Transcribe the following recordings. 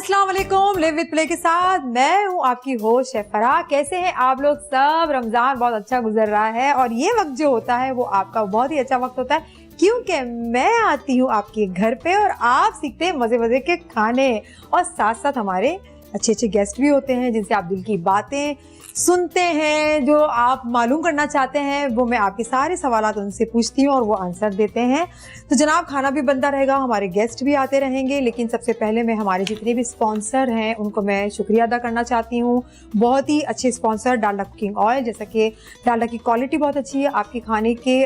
अस्सलाम वालेकुम, live with play के साथ मैं हूँ आपकी होस्ट शेफ फराह। कैसे हैं आप लोग सब? रमजान बहुत अच्छा गुजर रहा है और ये वक्त जो होता है वो आपका बहुत ही अच्छा वक्त होता है, क्योंकि मैं आती हूँ आपके घर पे और आप सीखते हैं मजे मजे के खाने और साथ साथ हमारे अच्छे अच्छे गेस्ट भी होते हैं जिनसे आप दिल की बातें सुनते हैं। जो आप मालूम करना चाहते हैं वो मैं आपके सारे सवालात उनसे पूछती हूँ और वो आंसर देते हैं। तो जनाब खाना भी बनता रहेगा, हमारे गेस्ट भी आते रहेंगे, लेकिन सबसे पहले मैं हमारे जितने भी स्पॉन्सर हैं उनको मैं शुक्रिया अदा करना चाहती हूँ। बहुत ही अच्छे स्पॉन्सर डालडा कुकिंग ऑयल, जैसा कि डालडा की क्वालिटी बहुत अच्छी है, आपके खाने के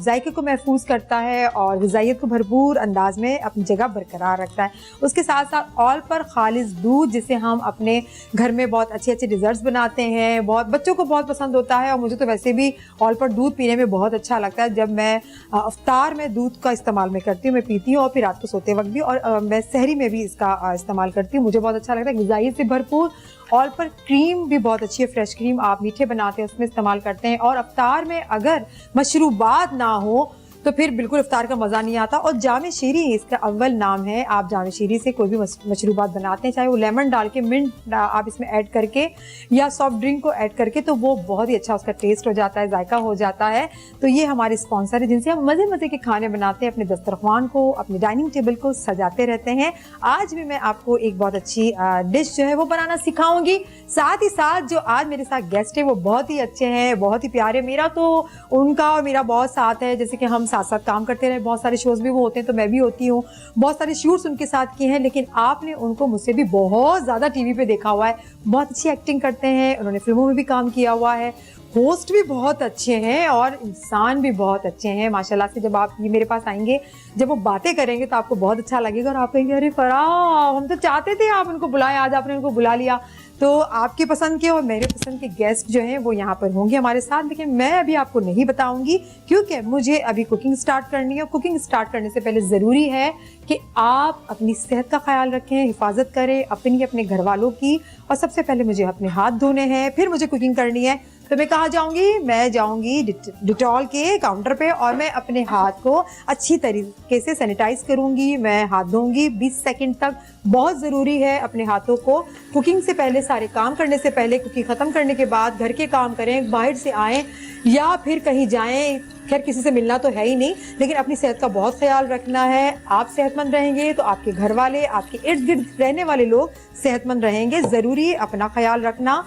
जायके को महफूज करता है और ग़िज़ाइयत को भरपूर अंदाज में अपनी जगह बरकरार रखता है। उसके साथ साथ ऑल पर खालिस दूध, जिसे हम अपने घर में बहुत अच्छे अच्छे डिज़र्ट्स बनाते हैं, बहुत बच्चों को बहुत पसंद होता है और मुझे तो वैसे भी ऑल पर दूध पीने में बहुत अच्छा लगता है। जब मैं इफ्तार में दूध का इस्तेमाल मैं करती हूँ, मैं पीती हूँ और फिर रात को सोते वक्त भी, और मैं सहरी में भी इसका इस्तेमाल करती हूँ, मुझे बहुत अच्छा लगता है। ग़िज़ाइयत से भरपूर ऑल पर क्रीम भी बहुत अच्छी है, फ्रेश क्रीम आप मीठे बनाते हैं उसमें इस्तेमाल करते हैं। और इफ्तार में अगर मशरूबात ना हो तो फिर बिल्कुल इफ्तार का मज़ा नहीं आता। और जामे शीरी इसका अव्वल नाम है। आप जामे शीरी से कोई भी मशरूबात बनाते हैं, चाहे वो लेमन डाल के, मिंट आप इसमें ऐड करके या सॉफ्ट ड्रिंक को ऐड करके, तो वो बहुत ही अच्छा उसका टेस्ट हो जाता है, जायका हो जाता है। तो ये हमारे स्पॉन्सर है जिनसे हम मज़े मज़े के खाने बनाते हैं, अपने दस्तरखान को, अपनी डाइनिंग टेबल को सजाते रहते हैं। आज भी मैं आपको एक बहुत अच्छी डिश जो है वो बनाना सिखाऊंगी। साथ ही साथ जो आज मेरे साथ गेस्ट है वो बहुत ही अच्छे हैं, बहुत ही प्यारे। मेरा तो उनका और मेरा बहुत साथ है, जैसे कि हम साथ साथ काम करते रहे, बहुत सारे शोज भी वो होते हैं तो मैं भी होती हूँ, बहुत सारे शूट्स उनके साथ किए हैं, लेकिन आपने उनको मुझसे भी बहुत ज़्यादा टीवी पे देखा हुआ है। बहुत अच्छी एक्टिंग करते हैं, उन्होंने फिल्मों में भी काम किया हुआ है, होस्ट भी बहुत अच्छे हैं और इंसान भी बहुत अच्छे हैं माशाल्लाह से। जब आप ये मेरे पास आएंगे, जब वो बातें करेंगे तो आपको बहुत अच्छा लगेगा और आप कहेंगे अरे फराह, हम तो चाहते थे आप उनको बुलाएं, आज आपने उनको बुला लिया। तो आपके पसंद के और मेरे पसंद के गेस्ट जो हैं वो यहाँ पर होंगे हमारे साथ, लेकिन मैं अभी आपको नहीं बताऊंगी क्योंकि मुझे अभी कुकिंग स्टार्ट करनी है। कुकिंग स्टार्ट करने से पहले ज़रूरी है कि आप अपनी सेहत का ख्याल रखें, हिफाजत करें अपनी, अपने घर वालों की, और सबसे पहले मुझे अपने हाथ धोने हैं, फिर मुझे कुकिंग करनी है। तो मैं कहाँ जाऊंगी? मैं जाऊंगी डिटॉल के काउंटर पे और मैं अपने हाथ को अच्छी तरीके से सैनिटाइज करूंगी, मैं हाथ धोऊंगी 20 सेकंड तक। बहुत ज़रूरी है अपने हाथों को कुकिंग से पहले, सारे काम करने से पहले, कुकिंग ख़त्म करने के बाद घर के काम करें, बाहर से आएँ या फिर कहीं जाएँ, खैर किसी से मिलना तो है ही नहीं, लेकिन अपनी सेहत का बहुत ख्याल रखना है। आप सेहतमंद रहेंगे तो आपके घर वाले, आपके इर्द गिर्द रहने वाले लोग सेहतमंद रहेंगे। ज़रूरी अपना ख्याल रखना।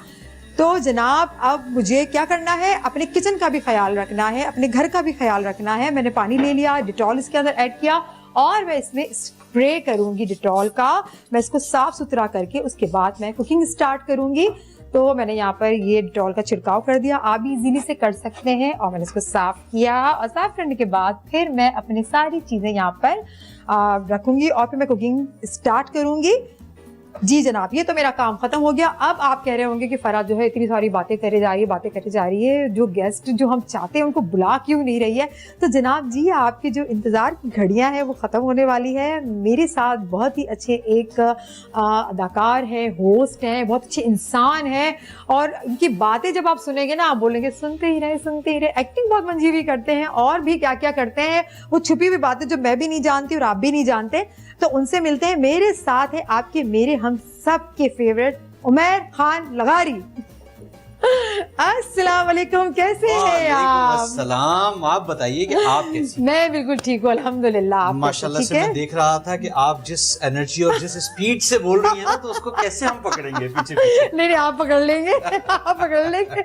तो जनाब अब मुझे क्या करना है? अपने किचन का भी ख्याल रखना है, अपने घर का भी ख्याल रखना है। मैंने पानी ले लिया, डिटॉल इसके अंदर ऐड किया और मैं इसमें स्प्रे करूंगी डिटॉल का। मैं इसको साफ सुथरा करके उसके बाद मैं कुकिंग स्टार्ट करूंगी। तो मैंने यहाँ पर ये डिटॉल का छिड़काव कर दिया, आप भी इजीली से कर सकते हैं। और मैंने इसको साफ किया और साफ करने के बाद फिर मैं अपनी सारी चीज़ें यहाँ पर रखूंगी और फिर मैं कुकिंग स्टार्ट करूंगी। जी जनाब, ये तो मेरा काम खत्म हो गया। अब आप कह रहे होंगे कि फराह जो है इतनी सारी बातें करे जा रही है, बातें करे जा रही है, जो गेस्ट जो हम चाहते हैं उनको बुला क्यों नहीं रही है? तो जनाब जी, आपकी जो इंतज़ार की घड़ियां हैं वो ख़त्म होने वाली है। मेरे साथ बहुत ही अच्छे एक अदाकार हैं, होस्ट हैं, बहुत अच्छे इंसान हैं और इनकी बातें जब आप सुनेंगे ना, आप बोलेंगे सुनते ही रहे, सुनते ही रहे। एक्टिंग बहुत मंजीवी करते हैं और भी क्या क्या करते हैं, वो छुपी हुई बातें जो मैं भी नहीं जानती और आप भी नहीं जानते, तो उनसे मिलते हैं। मेरे साथ है आपके, मेरे हम सब के फेवरेट उमैर खान लगारी। अस्सलाम वालेकुम, कैसे हैं आप? अस्सलाम, आप बताइए कि आप कैसी? मैं बिल्कुल ठीक हूँ अल्हम्दुलिल्लाह। माशाल्लाह से मैं देख रहा था कि आप जिस एनर्जी और जिस स्पीड से बोल रही हैं ना, तो उसको कैसे हम पकड़ेंगे पीछे पीछे? नहीं आप पकड़ लेंगे, आप पकड़ लेंगे।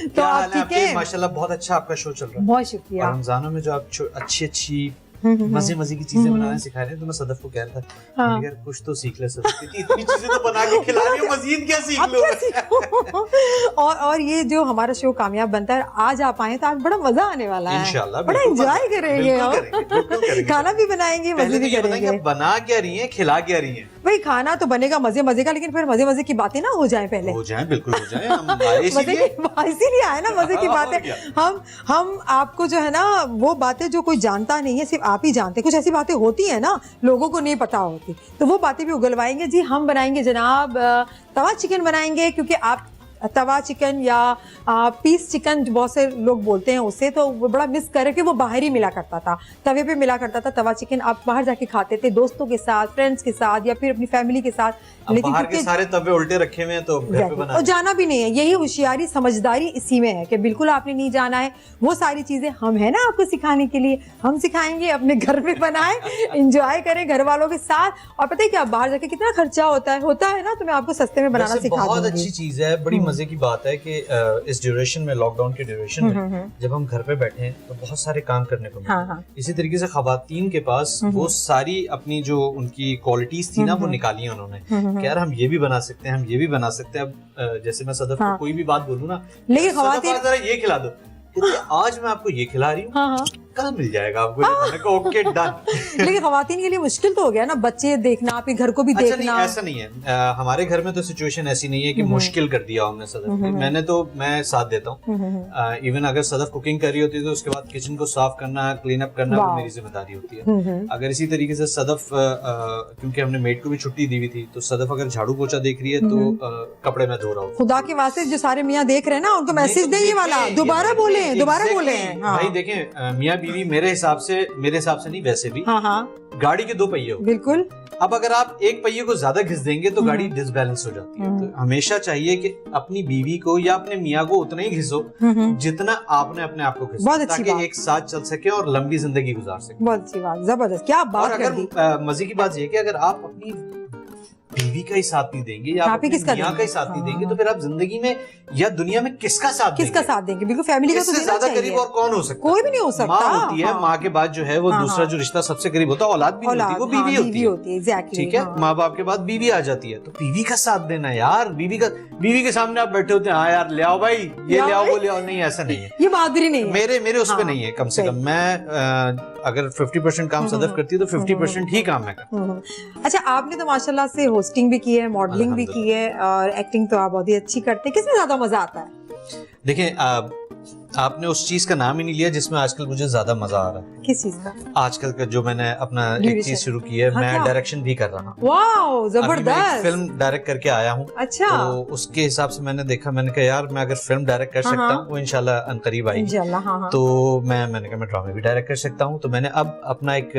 तो आप ठीक है? माशाल्लाह बहुत अच्छा आपका शो चल रहा है। बहुत शुक्रिया। रमजानों में जो आप अच्छी अच्छी मजे मजे की चीजें बनाना सिखा रहे हैं, तो मैं सदफ को कह रहा था यार कुछ तो सीख ले सदफ, क्योंकि इतनी चीजें तो बना के खिला रही हो, मजीद क्या सीख लो। और ये जो हमारा शो कामयाब बनता है, आज आप आए तो आज बड़ा मजा आने वाला है, इंशाल्लाह बड़ा एंजॉय करेंगे, खाना भी बनाएंगे, मजे भी करेंगे। बना क्या रही है, खिला क्या रही है? भाई खाना तो बनेगा मजे मजे का, लेकिन फिर मजे मजे की बातें ना हो जाए, पहले हो जाए, बिल्कुल हो जाए। हम इसीलिए आए ना मजे की बातें। हम आपको जो है ना वो बातें जो कोई जानता नहीं है, सिर्फ आप ही जानते। कुछ ऐसी बातें होती है ना लोगों को नहीं पता होती, तो वो बातें भी उगलवाएंगे। जी हम बनाएंगे जनाब तवा चिकन बनाएंगे, क्योंकि आप तवा चिकन या पीस चिकन बहुत से लोग बोलते हैं उसे, तो वो बड़ा मिस कर कि वो बाहर ही मिला करता था, तवे पे मिला करता था तवा चिकन। आप बाहर जाके खाते थे दोस्तों के साथ, फ्रेंड्स के साथ या फिर अपनी फैमिली के साथ, लेकिन बाहर के सारे तवे उल्टे रखे हुए हैं तो घर पे बना और जाना भी नहीं है। यही होशियारी समझदारी इसी में है कि बिल्कुल आपने नहीं जाना है। वो सारी चीजें हम है ना आपको सिखाने के लिए, हम सिखाएंगे, अपने घर में बनाएं, एंजॉय करें घर वालों के साथ। और पता है क्या, बाहर जाके कितना खर्चा होता है ना, तो मैं आपको सस्ते में बनाना सिखा दूंगी। बहुत अच्छी चीज है, बड़ी मजे की बात है कि इस ड्यूरेशन में, लॉकडाउन के ड्यूरेशन में जब हम घर पे बैठे हैं तो बहुत सारे काम करने को मिलते हैं। इसी तरीके से खवातीन के पास वो सारी अपनी जो उनकी क्वालिटीज थी ना वो निकाली उन्होंने कि यार हम ये भी बना सकते हैं, हम ये भी बना सकते हैं। अब जैसे मैं सदफ को कोई भी बात बोलूं ना, लेकिन खवातीन जरा ये खिला दो, आज मैं आपको ये खिला रही हूँ, कल मिल जाएगा आपको। मैंने कहा ओके डन। लेकिन खवातीन के लिए मुश्किल तो हो गया ना, बच्चे देखना, आपके घर को भी अच्छा देखना। नहीं, ऐसा नहीं है। हमारे घर में तो सिचुएशन ऐसी नहीं है कि मुश्किल कर दिया हमने सदफ। मैं साथ देता हूँ। इवन अगर सदफ कुकिंग कर रही होती है तो उसके बाद किचन को साफ करना, क्लीन अप करना वो मेरी जिम्मेदारी होती है। अगर इसी तरीके से सदफ, क्योंकि हमने मेड को भी छुट्टी दी हुई थी, तो सदफ अगर झाड़ू पोछा देख रही है तो कपड़े में धो रहा हूँ। खुदा के वास्ते जो सारे मियाँ देख रहे हैं ना, उनको मैसेज दें ये वाला, दोबारा बोले भाई देखें, मियाँ बीवी मेरे हिसाब से नहीं, वैसे भी गाड़ी के दो पहिए हो। बिल्कुल। अब अगर आप एक पहिए को ज्यादा घिस देंगे तो गाड़ी डिसबैलेंस हो जाती है। तो हमेशा चाहिए कि अपनी बीवी को या अपने मियाँ को उतना ही घिसो जितना आपने अपने आप को घिसो, ताकि एक साथ चल सके और लंबी जिंदगी गुजार सके। बहुत अच्छी बात, जबरदस्त, क्या बात कर दी। मजे की बात ये कि अगर आप अपनी बीवी का ही साथ नहीं देंगे या अपने मियाँ का ही साथ नहीं देंगे तो फिर आप जिंदगी में या दुनिया में किसका साथ देंगे? बिल्कुल फैमिली का तो देना ज्यादा चाहिए। करीब और कौन हो सकता? कोई भी नहीं हो सकता। माँ होती है, माँ के बाद जो है वो दूसरा जो रिश्ता सबसे करीब होता है, औलाद भी नहीं होती, वो बीवी होती है। एग्जैक्टली, ठीक है, माँ बाप के बाद बीवी आ जाती है, तो बीवी का साथ देना यार। बीवी के सामने आप बैठे होते हैं, हाँ यार ले आओ भाई, ये ले आओ वो ले आओ, नहीं ऐसा नहीं है, ये बहादुरी नहीं है। मेरे उस पे नहीं है। कम से कम मैं अगर 50% काम सदफ करती है तो 50% ही काम मैं करता। अच्छा, आपने तो माशाल्लाह से होस्टिंग भी की है, मॉडलिंग भी की है और एक्टिंग तो आप बहुत ही अच्छी करते हैं। किसमें ज्यादा मजा आता है? देखें, आपने उस चीज का नाम ही नहीं लिया जिसमें आजकल मुझे ज्यादा मजा आ रहा है। किस चीज का? आजकल का जो मैंने अपना एक चीज शुरू की है, मैं डायरेक्शन भी कर रहा हूँ। वाओ, जबरदस्त। फिल्म डायरेक्ट करके आया हूँ। अच्छा। तो उसके हिसाब से मैंने देखा, मैंने कहा यार मैं अगर फिल्म डायरेक्ट कर सकता हूँ, वो इंशाल्लाह अनकरीब आएगी, तो मैंने कहा मैं ड्रामे भी डायरेक्ट कर सकता हूँ। तो मैंने अब अपना एक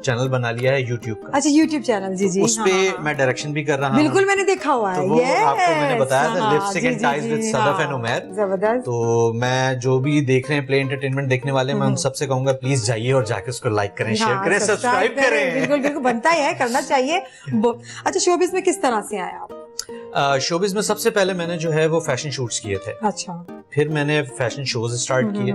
चैनल बना लिया है यूट्यूब का। अच्छा, यूट्यूब चैनल, जी। उस पे मैं डायरेक्शन भी कर रहा हूँ। बिल्कुल, मैंने देखा हुआ है। आपको मैंने बताया था, lipstick and ties with Sadaf and Umair. जबरदस्त। तो मैं जो भी देख रहे हैं प्ले एंटरटेनमेंट देखने वाले, मैं उन सबसे कहूंगा प्लीज जाइए और जाके उसको लाइक करें, शेयर करें, सब्सक्राइब करें। बिल्कुल बनता ही है, करना चाहिए। अच्छा, शोबिज़ में किस तरह से आए आप? शोबिज़ में सबसे पहले मैंने जो है वो फैशन शूट्स किए थे। अच्छा। फिर मैंने फैशन शोज स्टार्ट किए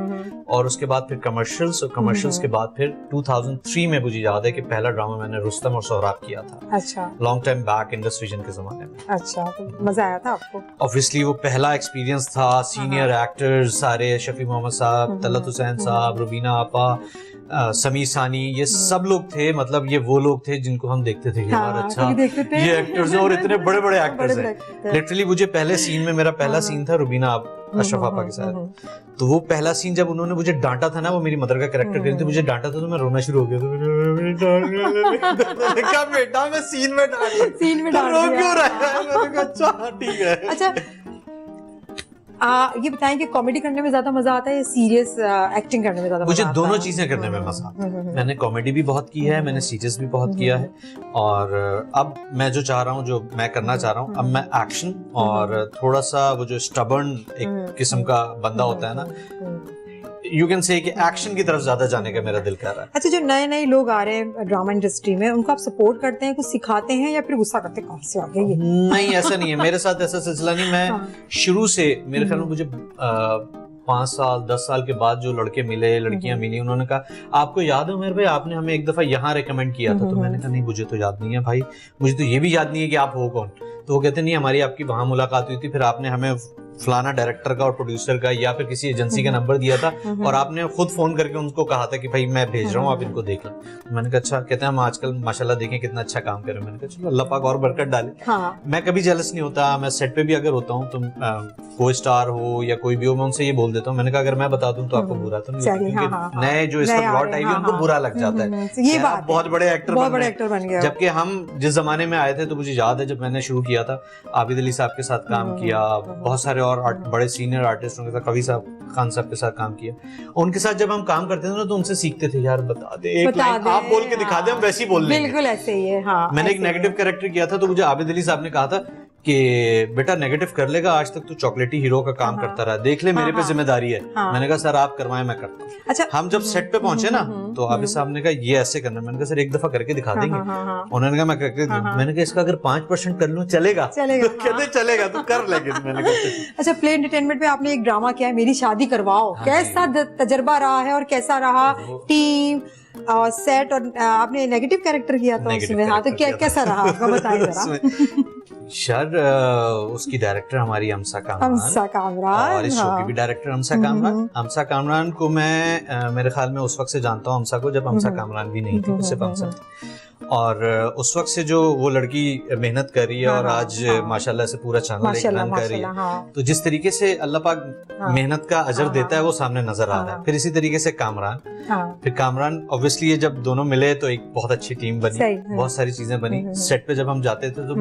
और उसके बाद फिर कमर्शियल्स, और कमर्शियल्स के बाद फिर 2003 में मुझे याद है कि पहला ड्रामा मैंने रुस्तम और सोहराब किया था। अच्छा। Long time back industry vision के जमाने में। अच्छा, तो मजा आया था आपको? ऑब्वियसली वो पहला एक्सपीरियंस था। सीनियर एक्टर्स सारे, शफी मोहम्मद साहब, तलत हुसैन साहब, रुबीना आपा, समीर सानी, ये सब लोग थे। मतलब ये वो लोग थे जिनको हम देखते थे यार, अच्छा ये एक्टर्स हैं और इतने बड़े बड़े एक्टर्स हैं। लिटरली मुझे पहले सीन में, मेरा पहला सीन था रुबीना अशरफ आपा के साथ। तो वो पहला सीन जब उन्होंने मुझे डांटा था ना, वो मेरी मदर का कैरेक्टर कर रही थी, मुझे डांटा था तो मैं रोना शुरू हो गया। क्या बेटा, मैं सीन में डांट रो क्यों रहा है? अच्छा ठीक है। अच्छा, ये बताएं कि कॉमेडी करने में ज्यादा मजा आता है या सीरियस एक्टिंग करने में ज्यादा? मुझे दोनों चीजें करने में मजा आता है। मैंने कॉमेडी भी बहुत की है, मैंने सीरियस भी बहुत किया है, और अब मैं जो चाह रहा हूँ, जो मैं करना चाह रहा हूँ, अब मैं एक्शन और थोड़ा सा वो जो स्टबर्न एक किस्म का बंदा होता है ना, यू कैन से कि एक्शन की तरफ ज्यादा जाने का मेरा दिल कर रहा है। अच्छा, जो नए लोग आ रहे हैं ड्रामा इंडस्ट्री में, उनको आप सपोर्ट करते हैं, कुछ सिखाते हैं या फिर गुस्सा करते हैं, कहाँ से आ गए ये? नहीं, ऐसा नहीं है, मेरे साथ ऐसा सिलसिला नहीं। मैं शुरू से, मेरे ख्याल में मुझे 5 साल 10 साल के बाद जो लड़के मिले, लड़कियां मिली, उन्होंने कहा आपको याद है उमर भाई, आपने हमें एक दफा यहाँ रेकमेंड किया था। तो मैंने कहा नहीं, मुझे तो याद नहीं है भाई, मुझे तो ये भी याद नहीं है कि आप हो कौन। तो वो कहते नहीं, हमारी आपकी वहां मुलाकात हुई थी, फिर आपने हमें फलाना डायरेक्टर का और प्रोड्यूसर का या फिर किसी एजेंसी का नंबर दिया था और आपने खुद फोन करके उनको कहा था कि भाई मैं भेज रहा हूँ, आप इनको देख लें। तो मैंने कहा अच्छा। कहते हैं हम आजकल माशाल्लाह देखें कितना अच्छा काम कर रहे हैं। मैंने कहा चलो अल्लाह पाक और बरकत डाले। हाँ। मैं कभी जेलस नहीं होता, मैं सेट पे भी अगर होता हूँ तो कोई स्टार हो या कोई भी हो, मैं उनसे ये बोल देता हूँ, मैंने कहा अगर मैं बता दूं तो आपको बुरा तो नहीं लगेगा, क्योंकि नए जो इस वक्त लॉट आई हुई उनको बुरा लग जाता है, ये बात, बहुत बड़े एक्टर बन गए। जबकि हम जिस जमाने में आए थे, तो मुझे याद है जब मैंने शुरू किया था, आबिद अली साहब के साथ काम किया, बहुत सारे और बड़े सीनियर आर्टिस्टों के साथ, कवि साहब, खान साहब के साथ काम किया। उनके साथ जब हम काम करते थे ना तो उनसे सीखते थे, यार बता दे एक लाइन, आप बोल के दिखा दे, हम वैसे ही बोल लेंगे। बिल्कुल ऐसे ही है। हाँ, मैंने एक नेगेटिव कैरेक्टर किया था तो मुझे आबिद अली साहब ने कहा था कि बेटा नेगेटिव कर लेगा, आज तक तू चॉकलेटी हीरो का काम करता रहा, देख ले मेरे पे जिम्मेदारी है। मैंने कहा सर आप करवाएं, मैं करता हूँ। अच्छा, हम जब सेट पे पहुंचे ना तो आबिद साहब ने कहा ये ऐसे करना, मैंने कहा सर एक दफा करके दिखा देंगे। उन्होंने कहा मैं करके मैंने कहा इसका अगर 5% कर लूं चलेगा? कहते चलेगा, तू कर लेकिन। मैंने कहा अच्छा, प्ले एंटरटेनमेंट में आपने एक ड्रामा किया है, मेरी शादी करवाओ, कैसा तजर्बा रहा है और कैसा रहा टीम और सेट, और आपने नेगेटिव कैरेक्टर किया था उसमें, हाँ, तो कैसा रहा आपका, बताइए जरा। सर उसकी डायरेक्टर हमारी हमसा हमसा कामरान, और इस शो की भी डायरेक्टर हमसा कामरान। हमसा कामरान को मैं मेरे ख्याल में उस वक्त से जानता हूँ हमसा को, जब हमसा कामरान भी नहीं थी, सिर्फ हमसा थी। और उस वक्त से जो वो लड़की मेहनत कर रही है और आज माशाल्लाह से पूरा चैनल एक रन कर रही है, तो जिस तरीके से अल्लाह पाक मेहनत का अजर देता है वो सामने नजर आ रहा है। फिर इसी तरीके से कामरान, फिर कामरान ऑब्वियसली ये जब दोनों मिले तो एक बहुत अच्छी टीम बनी, बहुत सारी चीजें बनी। सेट पे जब हम जाते थे तो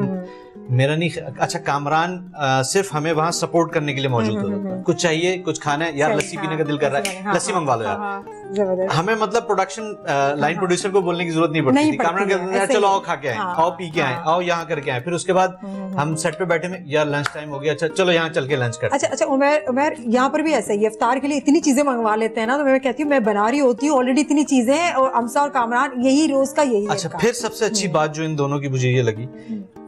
मेरा नहीं, अच्छा कामरान सिर्फ हमें वहाँ सपोर्ट करने के लिए मौजूद होता, कुछ चाहिए, कुछ खाना है, यार लस्सी पीने का दिल कर रहा है, लस्सी मंगवा लो यार। हमें मतलब प्रोडक्शन लाइन प्रोड्यूसर को बोलने की जरूरत नहीं पड़ती थी। कामरान कहते थे चलो आओ खा के आए, आओ पी के आए, आओ यहाँ करके आए। फिर उसके बाद हम सेट पे बैठे में, यार लंच टाइम हो गया, अच्छा चलो यहाँ चल के लंच करते। अच्छा, उमर यहाँ पर भी ऐसा ही, इफ्तार के लिए इतनी चीजें मंगवा लेते हैं ना, तो मैं कहती हूँ मैं बना रही होती हूँ ऑलरेडी इतनी चीजें, और हमसा और कामरान यही रोज का यही। अच्छा, फिर सबसे अच्छी बात जो इन दोनों की मुझे ये लगी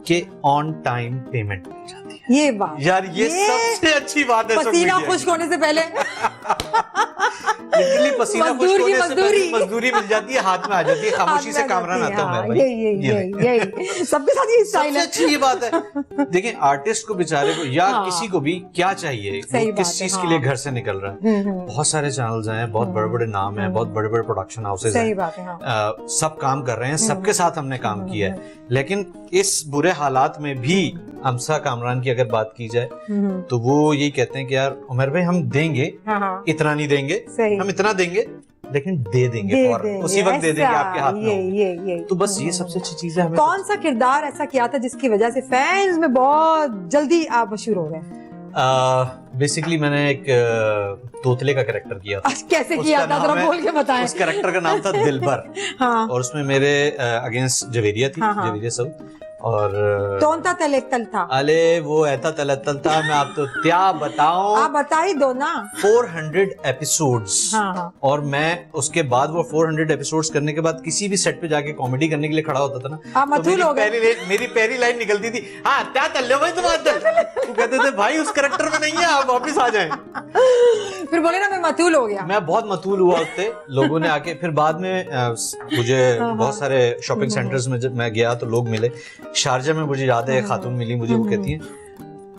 कि ऑन टाइम पेमेंट मिल जाती है। ये बात यार ये सबसे अच्छी बात है। पसीना खुश्क होने से पहले पसीना खुश्क होने से पहले मजदूरी मिल जाती है, हाथ में आ जाती है, खामोशी से कामरान आता है। यही सबके साथ ये स्टाइल है। सबसे अच्छी ये बात है। देखिए आर्टिस्ट को बेचारे को या किसी को भी क्या चाहिए, किस चीज के लिए घर से निकल रहा है। बहुत सारे चैनल्स हैं, बहुत बड़े बड़े नाम हैं, बहुत बड़े बड़े प्रोडक्शन हाउसेज हैं, सब काम कर रहे हैं, सबके साथ हमने काम किया है। लेकिन इस बुरे हालात में भी हमसा कामरान की अगर बात की जाए तो वो यही कहते हैं कि यार उमर भाई हम देंगे, इतना नहीं देंगे, हम इतना देंगे लेकिन दे देंगे फौरन, उसी वक्त दे देंगे, आपके हाथ में। तो बस ये सबसे अच्छी चीज है। कौन सा किरदार ऐसा किया था जिसकी वजह से फैंस में बहुत जल्दी आप मशहूर हो गए? बेसिकली मैंने एक तोतले का कैरेक्टर किया था। कैसे किया था जरा बोल के बताएं। उस कैरेक्टर का नाम था दिलबर। और उसमें मेरे अगेंस्ट जवेरिया थी, जवेरिया साउथ, और तोंता तलेतल था। अले वो ऐसा तलेतल था, मैं आप तो क्या बताऊं। आप बता ही दो ना। 400 एपिसोड्स। और मैं उसके बाद वो 400 एपिसोड्स करने के बाद किसी भी सेट पे जाके कॉमेडी करने के लिए खड़ा होता था ना, तो मेरी पहली लाइन निकलती थी, हाँ क्या तल लो भाई तुम तो कहते थे भाई उस कैरेक्टर में नहीं है, आप वापिस आ जाएं। फिर बोले ना मैं मतूल हो गया। मैं बहुत मतूल हुआ उससे, लोगों ने आके, फिर बाद में मुझे बहुत सारे शॉपिंग सेंटर्स में जब मैं गया तो लोग मिले। शारजा में मुझे याद है खातून मिली मुझे, वो कहती है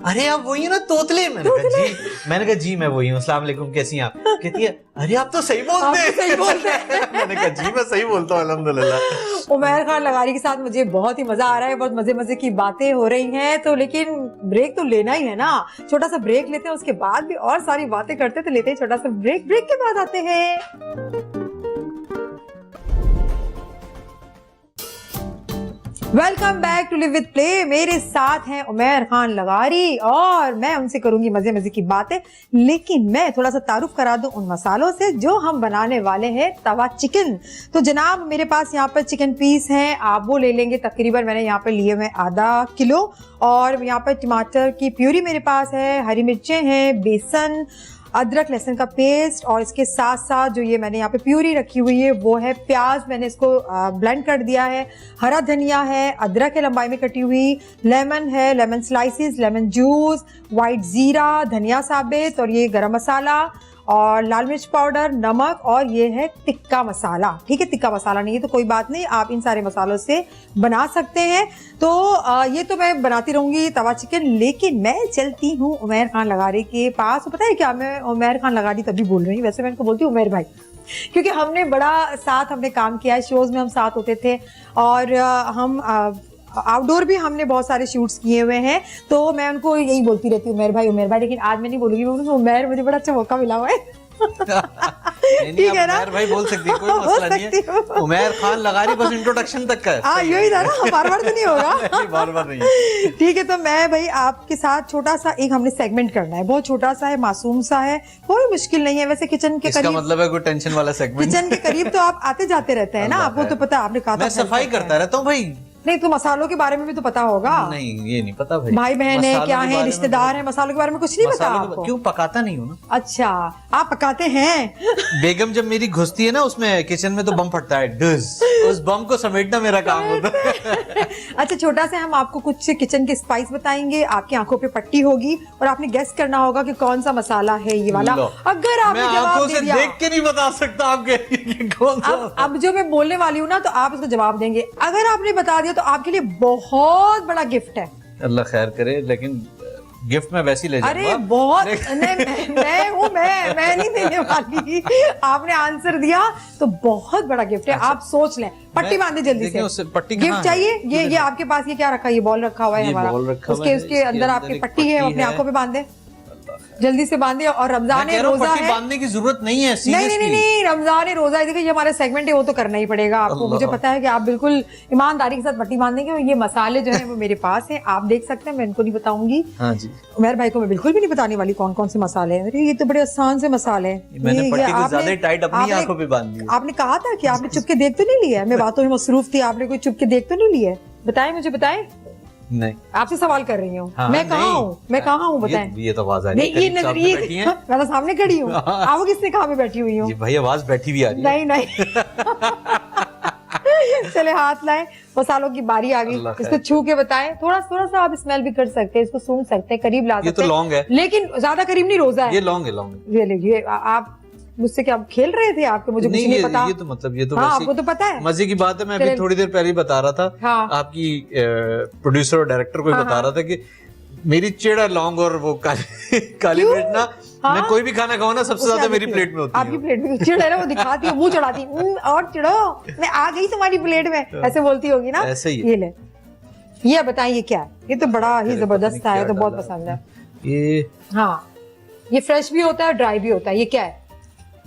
अरे आप वही ना तोतले। मैंने कहा जी मैं वही हूँ, अस्सलाम वालेकुम कैसी हैं आप? कहती है अरे आप तो सही बोलते हैं। मैंने कहा जी मैं सही बोलता हूँ अल्हम्दुलिल्लाह। उमर खान लगारी के साथ मुझे बहुत ही मजा आ रहा है, बहुत मजे मजे की बातें हो रही हैं, तो लेकिन ब्रेक तो लेना ही है ना। छोटा सा ब्रेक लेते हैं, उसके बाद भी और सारी बातें करते, तो लेते हैं छोटा सा ब्रेक। ब्रेक के बाद आते हैं। Welcome back to live with play. मेरे साथ हैं उमर खान लगारी और मैं उनसे करूंगी मजे मजे की बातें, लेकिन मैं थोड़ा सा तारुफ करा दूं उन मसालों से जो हम बनाने वाले हैं, तवा चिकन। तो जनाब मेरे पास यहाँ पर चिकन पीस हैं, आप वो ले लेंगे, तकरीबन मैंने यहाँ पर लिए हुए आधा किलो। और यहाँ पर टमाटर की प्यूरी मेरे पास है, हरी मिर्चें हैं, बेसन, अदरक लहसुन का पेस्ट, और इसके साथ साथ जो ये मैंने यहाँ पे प्यूरी रखी हुई है वो है प्याज, मैंने इसको ब्लेंड कर दिया है, हरा धनिया है, अदरक है लंबाई में कटी हुई, लेमन है, lemon slices, lemon juice, white जीरा, धनिया साबित, और ये गरम मसाला और लाल मिर्च पाउडर, नमक, और ये है टिक्का मसाला। ठीक है, टिक्का मसाला नहीं है तो कोई बात नहीं, आप इन सारे मसालों से बना सकते हैं। तो ये तो मैं बनाती रहूंगी तवा चिकन, लेकिन मैं चलती हूँ उमर खान लगारी के पास। तो पता है क्या, मैं उमर खान लगारी तभी बोल रही हूँ, वैसे मैं इनको बोलती हूँ उमर भाई, क्योंकि हमने बड़ा साथ हमने काम किया है, शोज में हम साथ होते थे, और हम आउटडोर भी हमने बहुत सारे शूट्स किए हुए हैं। तो मैं उनको यही बोलती रहती हूँ उमर भाई, लेकिन आज मैं नहीं बोलूंगी, मैं उमर, मुझे बड़ा अच्छा मौका मिला हुआ है। ठीक है ना? उमैर भाई बोल सकती है, कोई मसला नहीं है। उमैर खान लगा रही, बस इंट्रोडक्शन तक का है। हाँ यही था ना, बार बार तो नहीं होगा। बार बार नहीं। ठीक है, तो मैं भाई आपके साथ छोटा सा एक हमने सेगमेंट करना है, बहुत छोटा सा है, मासूम सा है, कोई मुश्किल नहीं है। वैसे किचन के इसका करीब, मतलब है कोई टेंशन वाला सेगमेंट। किचन के करीब तो आप आते जाते रहते हैं ना, आपको तो पता, आपने कहा था मैं सफाई करता रहता हूँ भाई। नहीं तो मसालों के बारे में भी तो पता होगा। नहीं ये नहीं पता भाई। भाई बहन है, मसालों क्या के है, बारे में रिश्तेदार है, मसालों के बारे में कुछ नहीं पता मसालों के आपको? क्यों पकाता नहीं हूँ ना। अच्छा, आप पकाते हैं। बेगम जब मेरी घुसती है ना उसमें किचन में, तो बम फटता है, डुज। उस बम को समेटना मेरा काम होता है। अच्छा, छोटा सा हम आपको कुछ किचन के स्पाइस बताएंगे, आपकी आंखों पे पट्टी होगी और आपने गेस करना होगा कि कौन सा मसाला है ये वाला। लो, अगर आपने मैं जवाब आंखों दे से दिया, देख के नहीं बता सकता आपके कौन सा। अब जो मैं बोलने वाली हूँ ना, तो आप इसका जवाब देंगे। अगर आपने बता दिया तो आपके लिए बहुत बड़ा गिफ्ट है। अल्लाह खैर करे, लेकिन गिफ्ट में वैसे ही ले जाऊंगा। अरे बहुत, नहीं मैं हूँ, मैं नहीं देने वाली। आपने आंसर दिया तो बहुत बड़ा गिफ्ट है। अच्छा, आप सोच लें, पट्टी बांधे जल्दी देखिए से। उससे पट्टी कहाँ गिफ्ट है? चाहिए? ये आपके पास ये क्या रखा है? ये बॉल रखा हुआ है ये हमारा, बॉल रखा हुआ उसके है, उसके इसके अंदर अंदर आपकी एक पट्टी है, पट्टी अपनी है। आंखों पे बांधे, जल्दी से बांधे। और रमजान है, रोजा पट्टी है। बांधने की जरूरत नहीं है, नहीं नहीं seriously। नहीं, रमजान है, रोजा है। देखिए ये हमारा सेगमेंट है, वो तो करना ही पड़ेगा आपको। अल्लाह। मुझे पता है कि आप बिल्कुल ईमानदारी के साथ पट्टी बांधेंगे। और ये मसाले जो है वो मेरे पास है, आप देख सकते हैं, मैं इनको नहीं बताऊंगी। हाँ जी, उमैर भाई को मैं बिल्कुल भी नहीं बताने वाली कौन कौन से मसाले हैं। अरे ये तो बड़े आसान से मसाले हैं। मैंने ये पट्टी को आपने- ज्यादा ही टाइट अपनी आपने- आंखों पे बांध दी है। आपने कहा था कि आपने चुप के देख तो नहीं लिया है? मैं बातों में मसरूफ थी, आपने कोई चुप के देख तो नहीं लिया है? बताएं, मुझे बताएं। नहीं, आपसे सवाल कर रही हूँ। हाँ, मैं कहाँ नहीं। हूँ, मैं कहाँ हूँ, बताएं। ये तो आवाज आ रही नहीं, है, ये करीब सामने बैठी नजरिए, हैं। मैं तो सामने खड़ी हूँ। आपको किसने कहा मैं बैठी हुई हूँ? ये भाई आवाज बैठी भी आ रही है। नहीं नहीं। चले हाथ लाए, मसालों की बारी आ गई। अल्लाह खैर इसको छू के बताएं। थोड़ा थोड़ा सा आप स्मेल भी कर सकते हैं, इसको सूंघ सकते हैं, करीब ला ये सकते तो हैं, लौंग है, लेकिन ज्यादा करीब नहीं, रोजा ये है। लौंग है, लौंग है। ये लीजिए, आप मुझसे क्या खेल रहे थे? आपको मुझे कुछ नहीं, नहीं पता। ये तो मतलब ये तो हाँ, वैसे आपको तो पता है। मजे की बात है। मैं अभी चलिए। थोड़ी देर पहले ही बता रहा था, हाँ। आपकी प्रोड्यूसर और डायरेक्टर को ही हाँ, बता हाँ। रहा था कि मेरी चिड़ है लौंग और वो काली क्यों? मिर्च ना। हाँ? मैं कोई भी खाना खाऊं ना, सबसे ज्यादा मेरी प्लेट में होती आपकी है। प्लेट में चिड़ है ना, वो दिखाती है, मुंह चढ़ाती है, और चिड़ो, मैं आ गई तुम्हारी प्लेट में, ऐसे बोलती होगी ना। ऐसे ही है। ये ले, ये बताएं ये क्या है? ये तो बड़ा ही अरे जबरदस्त पता नहीं है, तो क्या बहुत डाला पसंद है। ये हाँ, ये फ्रेश भी होता है, ड्राई भी होता है। ये क्या है?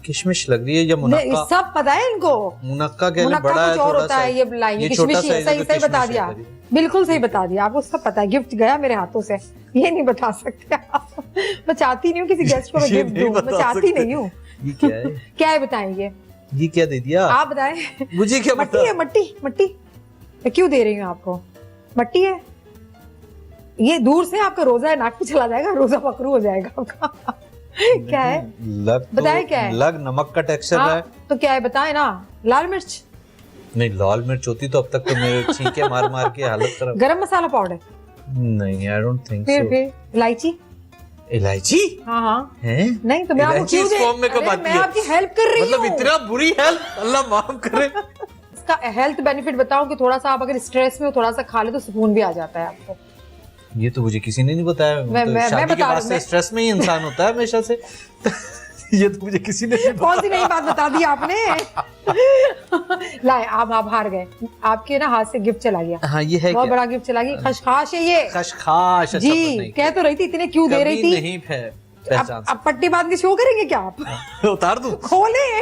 किशमिश लग रही है या नहीं, मुनक्का? सब पता है इनको। मुनक्का कह मुनक्का बड़ा है कुछ और थोड़ा होता सा, है, ये लाइन, ये किशमिश छोटा ही है। सा है, सही तो सही बता किशमिश दिया, है करीब। बिल्कुल सही बता दिया। आपको सब पता है, गिफ्ट गया मेरे हाथों से, ये नहीं बता सकते आप। मैं चाहती नहीं हूँ किसी गेस्ट को मैं ये गिफ्ट नहीं दूं, मैं बता चाहती सकते। नहीं हूँ। ये क्या है? क्या है बताएं? ये क्या दे दिया आप बताएं। मुझे? क्या मट्टी पता? है, मट्टी मट्टी। मैं क्यों दे रही हूँ आपको? मट्टी है ये। दूर से आपका रोजा है, नाक पे चला जाएगा, रोजा पकड़ू हो जाएगा आपका। क्या है? लग तो बताएं क्या है? लग नमक का टेक्सचर हाँ, है। तो क्या है बताएं ना। लाल मिर्च? नहीं, लाल मिर्च होती तो अब तक तो मेरे छींके मार मार के हालत खराब। गरम मसाला पाउडर? नहीं, आई डोंट थिंक फिर सो। फिर इलायची? इलायची हाँ हाँ। है? नहीं तो मैं आपको इलायची क्यों इस फॉर्म में कब अरे, आती मैं है? आपकी हेल्प कर रही मतलब हूँ। इतना बुरी हेल्प, अल्लाह माफ करे। इसका हेल्थ बेनिफिट बताऊं कि थोड़ा सा आप अगर स्ट्रेस में हो, थोड़ा सा खा ले तो सुकून भी आ जाता है आपको। ये तो मुझे किसी ने नहीं बताया। मैं शादी के बता बाद रही से हूँ, स्ट्रेस में ही इंसान होता है हमेशा से। ये तो मुझे किसी ने नहीं कौन सी नई बात बता दी आपने? लाए, आप हार गए। आपके ना हाथ से गिफ्ट चला गया। बताया। हाँ, ये है बहुत क्या? बड़ा गिफ्ट चला गया। खशखाश है ये। खशखाश? अच्छा, जी, नहीं, कह तो रही थी, इतने क्यों दे रही कभी थी? नहीं पहचान अब पट्टी बांध के शो करेंगे क्या आप? सकता। उतार दूं? खोले।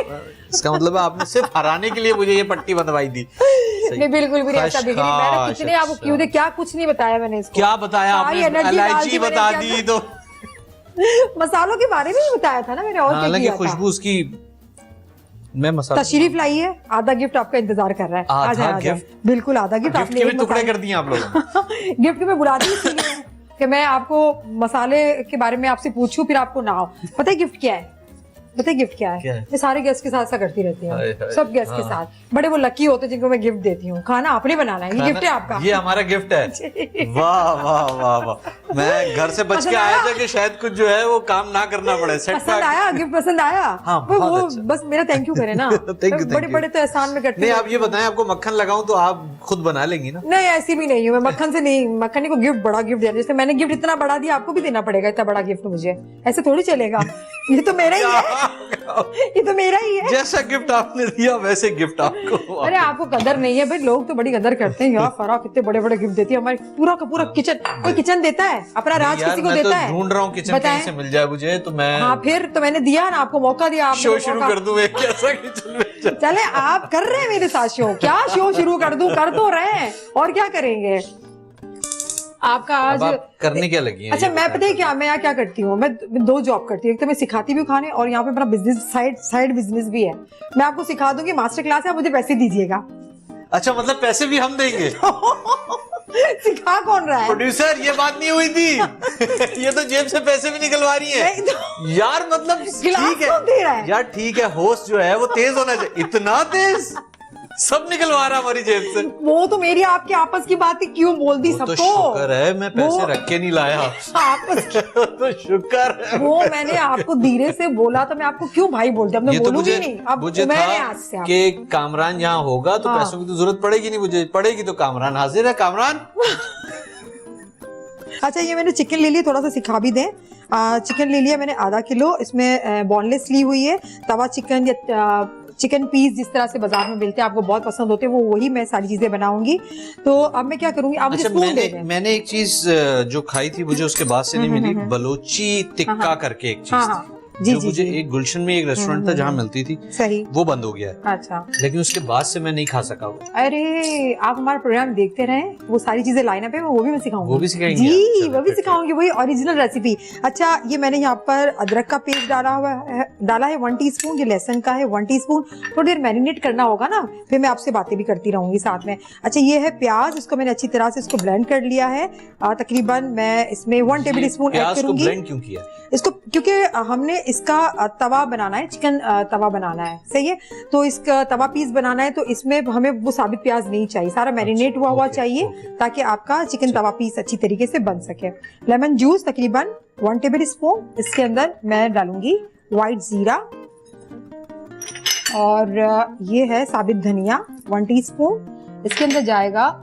इसका मतलब है आपने सिर्फ हराने के लिए मुझे ये पट्टी बंधवाई थी। सही। नहीं, बिल्कुल भी नहीं ऐसा दिख रही। मैंने खशखाश, कितने आपको अच्छा। क्यों दे, क्या कुछ नहीं बताया मैंने इसको। क्या बताया सारी आपने? energy डाल इलायची दी मैंने बता इसके दी अंदर। तो। मसालों के बारे में ही बताया था ना मैंने, और क्या हालांकि किया था? खुशबू उसकी, मैं मसाला तशरीफ लाइए, आधा गिफ्ट आपका इंतजार कर रहा है। आधा आ जाए, आ जाए। गिफ्ट? बिल्कुल आधा गिफ्ट। गिफ्ट आपने के भी एक टुकड़े मसाले- कर दिए आप लोगों ने। गिफ्ट में बुलाती इसलिए हूँ कि मैं आपको मसाले के बारे में आपसे पूछूं, फिर आपको ना हो। पता है गिफ्ट क्या है? पता है गिफ्ट क्या क्या है? है? मैं सारे गेस्ट के साथ ऐसा करती रहती हाय, हूँ, हाय। सब गेस्ट के हाँ। साथ। बड़े वो लकी होते हैं जिनको मैं गिफ्ट देती हूँ। खाना आपने बनाना है, ये गिफ्ट है आपका। ये हमारा गिफ्ट है। वाह वाह वाह वाह। मैं घर से बच के पसंद आया आया? था कि शायद कुछ जो है वो काम ना करना पड़े। सेट पसंद आया? गिफ्ट पसंद आया? हाँ, वो बहुत वो अच्छा। बस मेरा थैंक यू करे ना। Thank you, thank बड़े you। बड़े तो एहसान में करते नहीं, हैं। आप ये बताएं, आपको मक्खन लगाऊं तो आप खुद बना लेंगी ना? नहीं, ऐसी भी नहीं हूँ मैं। मक्खन से नहीं, मक्खन को गिफ्ट बड़ा गिफ्ट देना, जैसे मैंने गिफ्ट इतना बड़ा दिया, आपको भी देना पड़ेगा इतना बड़ा गिफ्ट मुझे, ऐसे थोड़ी चलेगा। ये तो मेरा ही है, ये तो मेरा ही है। जैसा गिफ्ट आपने दिया वैसे गिफ्ट आपको। अरे आपको कदर नहीं है भाई, लोग तो बड़ी कदर करते हैं यार। फराह कितने बड़े बड़े गिफ्ट देती है, हमारे पूरा का पूरा किचन। कोई किचन देता है अपना राज किसी को देता है? ढूंढ रहा हूँ किचन कहीं से मिल जाए मुझे, तो मैं हाँ फिर तो मैंने दिया ना आपको, मौका दिया। शो शुरू कर दूं एक कैसा किचन? चले आप कर रहे हैं मेरे साथ शो, क्या शो शुरू कर दूं? कर तो रहे हैं, और क्या करेंगे आपका आज। आप करने क्या लगी हैं? अच्छा मैं पता है क्या, मैं यहाँ क्या करती हूँ, मैं 2 जॉब करती हूँ। एक तो मैं सिखाती भी हूँ खाने, और यहाँ पे मेरा बिजनेस साइड बिजनेस भी है। मैं आपको सिखा दूंगी, मास्टर क्लास है, मुझे पैसे दीजिएगा। अच्छा मतलब पैसे भी हम देंगे? सिखा कौन रहा है? प्रोड्यूसर ये बात नहीं हुई थी। ये तो जेब से पैसे भी निकलवा रही है यार। मतलब ठीक है यार, ठीक है, होस्ट जो है वो तेज होना चाहिए। इतना तेज सब निकलवा रहा हमारी जेब से। वो तो मेरी आपके आपस की बात ही क्यों बोल दी सबको? तो शुक्र है मैं पैसे रख के नहीं लाया। आपस तो शुक्र है। वो मैंने आपको धीरे से बोला, तो मैं आपको क्यों भाई बोल दिया? मैं बोलूंगी नहीं अब। मुझे था कि कामरान यहाँ होगा तो पैसों की तो जरूरत पड़ेगी नहीं, मुझे पड़ेगी तो कामरान हाजिर है। कामरान अच्छा ये मैंने चिकन ले लिया, थोड़ा सा सिखा भी दें। चिकन ले लिया मैंने आधा किलो, इसमें बोनलेस ली हुई है। तवा चिकन या चिकन पीस जिस तरह से बाजार में मिलते हैं, आपको बहुत पसंद होते हैं, वो वही मैं सारी चीजें बनाऊंगी। तो अब मैं क्या करूंगी, आप मुझे स्पून दे दें। मैंने एक चीज जो खाई थी मुझे उसके बाद से नहीं मिली, बलोची टिक्का करके एक चीज थी। जी, जो जी, मुझे जी। एक गुलशन में एक रेस्टोरेंट था जहाँ मिलती थी, सही, वो बंद हो गया है। अच्छा लेकिन उसके बाद से मैं नहीं खा सका वो। अरे आप हमारा प्रोग्राम देखते रहे, वो सारी चीजें लाइनअप है, वो भी मैं सिखाऊंगी। वो भी सिखाएंगे? जी वो भी सिखाऊंगी, वही ओरिजिनल रेसिपी। अच्छा ये मैंने यहाँ पर अदरक का पेस्ट डाला है 1 टीस्पून। ये लहसुन का है 1 टीस्पून। थोड़ी देर मैरिनेट करना होगा ना, फिर मैं आपसे बातें भी करती रहूंगी साथ में। अच्छा ये है प्याज, इसको मैंने अच्छी तरह से इसको ब्लेंड कर लिया है। तकरीबन मैं इसमें 1 टेबल स्पून ऐड करूंगी। ब्लेंड क्यों किया इसको? क्योंकि हमने इसका तवा बनाना है, चिकन तवा बनाना है, सही है। तो इसका तवा पीस बनाना है, तो इसमें हमें वो साबित प्याज नहीं चाहिए, सारा मैरिनेट हुआ चाहिए, ताकि आपका चिकन तवा पीस अच्छी तरीके से बन सके। लेमन जूस तकरीबन 1 टेबल स्पून, इसके अंदर मैं डालूंगी व्हाइट जीरा, और ये है साबित धनिया 1 टीस्पून। इसके अंदर जाएगा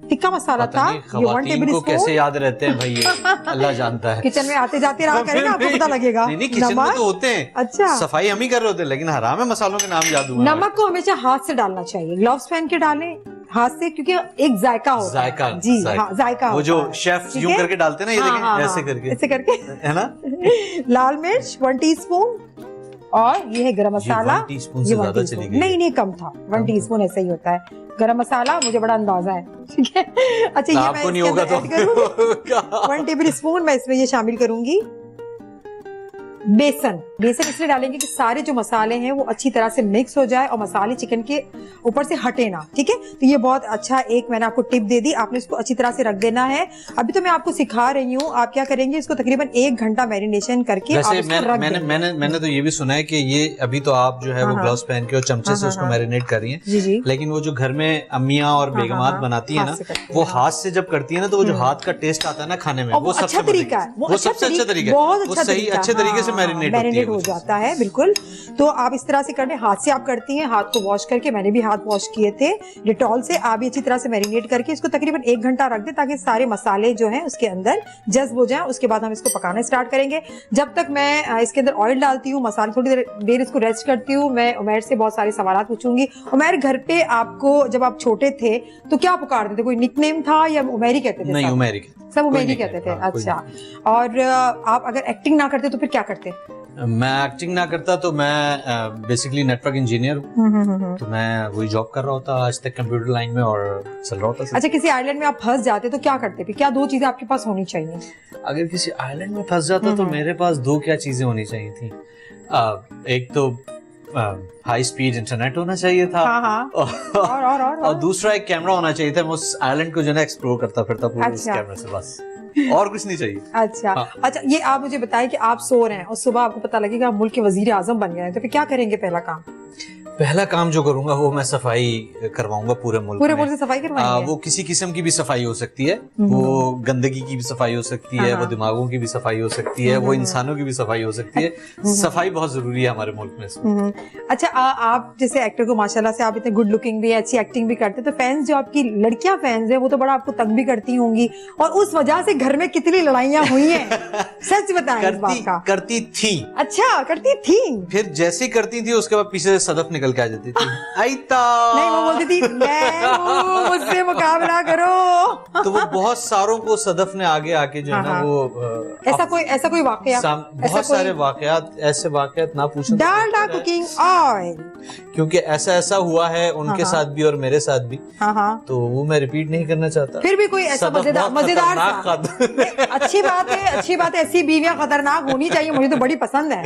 टिक्का मसाला था, ये 1 टेबल स्पून। कैसे याद रहते हैं भाई ये अल्लाह जानता है। किचन में आते जाते रहा करें ना, आपको पता लगेगा। नहीं किचन में तो होते हैं, अच्छा सफाई हम ही कर रहे होते हैं, लेकिन हराम है मसालों के नाम याद हुआ। नमक को हमेशा हाथ से डालना चाहिए, ग्लव्स पहन के डालें हाथ से, क्योंकि एक जायका होता है। जायका जी हाँ, जायका वो जो शेफ यूं करके डालते हैं ना, ये देखें ऐसे करके, ऐसे करके है ना। लाल मिर्च 1 टीस्पून, और ये है गरम मसाला। 1 टीस्पून से ज्यादा चली गई। नहीं कम था, 1 टीस्पून ऐसा ही होता है। गरम मसाला मुझे बड़ा अंदाजा है, ठीक है। अच्छा ये आपको नहीं होगा तो 1 टेबल स्पून मैं इसमें ये शामिल करूंगी। बेसन इसलिए डालेंगे कि सारे जो मसाले हैं वो अच्छी तरह से मिक्स हो जाए और मसाले चिकन के ऊपर से हटे ना, ठीक है। तो ये बहुत अच्छा एक मैंने आपको टिप दे दी, आपने इसको अच्छी तरह से रख देना है। अभी तो मैं आपको सिखा रही हूँ, आप क्या करेंगे, इसको तकरीबन 1 घंटा मैरिनेशन करके आप इसको रख देंगे। मैंने तो ये भी सुना है कि ये अभी तो आप जो है वो ग्लव्स पहन के और चमचे से उसको मैरिनेट कर रही हैं, जी। लेकिन वो जो घर में अम्मियां और बेगमात बनाती है ना, वो हाथ से जब करती है ना, तो वो जो हाथ का टेस्ट आता है ना खाने में, वो सबसे तरीका है, वो सबसे अच्छा तरीका है, वो सही अच्छे तरीके से मैरिनेट हो जाता है, बिल्कुल। तो आप इस तरह से करने, हाथ से आप करती हैं, हाथ को वॉश करके, मैंने भी हाथ वॉश किए थे डिटॉल से। आप भी अच्छी तरह से मैरिनेट करके इसको तकरीबन 1 घंटा रख दें, ताकि सारे मसाले जो हैं उसके अंदर जज्ब हो जाएं। उसके बाद हम इसको पकाना स्टार्ट करेंगे। जब तक मैं इसके अंदर ऑयल डालती हूँ, मसाले थोड़ी देर इसको रेस्ट करती हूँ, मैं उमैर से बहुत सारे सवाल पूछूंगी। उमैर घर पे आपको जब आप छोटे थे तो क्या पुकारते थे, कोई निकनेम था या उमैर ही कहते थे? नहीं उमैर ही, सब उमैर ही कहते थे। अच्छा, और आप अगर एक्टिंग ना करते तो फिर क्या करते? मैं एक्टिंग ना करता तो मैं बेसिकली नेटवर्क इंजीनियर हूँ, तो मैं वही जॉब कर रहा होता आज तक कंप्यूटर लाइन में और चल रहा होता। अच्छा किसी आइलैंड में आप फंस जाते तो क्या करते? फिर क्या 2 चीजें आपके पास होनी चाहिए? अगर किसी आइलैंड में फंस जाता तो मेरे पास 2 क्या चीजें होनी चाहिए थी। एक तो हाई स्पीड इंटरनेट होना चाहिए था, और दूसरा एक कैमरा होना चाहिए था। मैं उस आइलैंड को जो है एक्सप्लोर करता फिरता पूरे उस कैमरे से, बस और कुछ नहीं चाहिए। अच्छा अच्छा, ये आप मुझे बताएं कि आप सो रहे हैं और सुबह आपको पता लगेगा आप मुल्क के वजीर आजम बन गए हैं, तो फिर क्या करेंगे? पहला काम पहला काम जो करूंगा वो मैं सफाई करवाऊंगा पूरे मुल्क पूरे में। मुल्क से सफाई करवाएंगे? वो किसी किस्म की भी सफाई हो सकती है, वो गंदगी की भी सफाई हो सकती है, वो दिमागों की भी सफाई हो सकती है, वो इंसानों की भी सफाई हो सकती है। सफाई बहुत जरूरी है हमारे मुल्क में इसमें। अच्छा, आप जैसे एक्टर को माशाल्लाह से आप इतने गुड लुकिंग भी है, अच्छी एक्टिंग भी करते हैं, तो फैंस जो आपकी लड़कियां फैंस है वो तो बड़ा आपको तंग भी करती होंगी, और उस वजह से घर में कितनी लड़ाइयां हुई हैं? सच बताएं इस बात का। करती थी। अच्छा, करती थी। फिर जैसे ही करती थी उसके बाद पीछे से सदफ निकल के आ जाती थी, आईता नहीं, वो बोलती थी मैं हूं, मुझसे मुकाबला करो। तो वो बहुत सारों को सदफ ने आगे आके जो है ना वो ऐसा कोई वाकया, बहुत सारे वाकयात, ऐसे वाकयात ना पूछो। डालडा कुकिंग ऑयल, क्योंकि ऐसा हुआ है उनके साथ भी और मेरे साथ भी, तो वो मैं रिपीट नहीं करना चाहता। फिर भी कोई ऐसा मजेदार अच्छी बात है, ऐसी बीवियां खतरनाक होनी चाहिए, मुझे तो बड़ी पसंद है,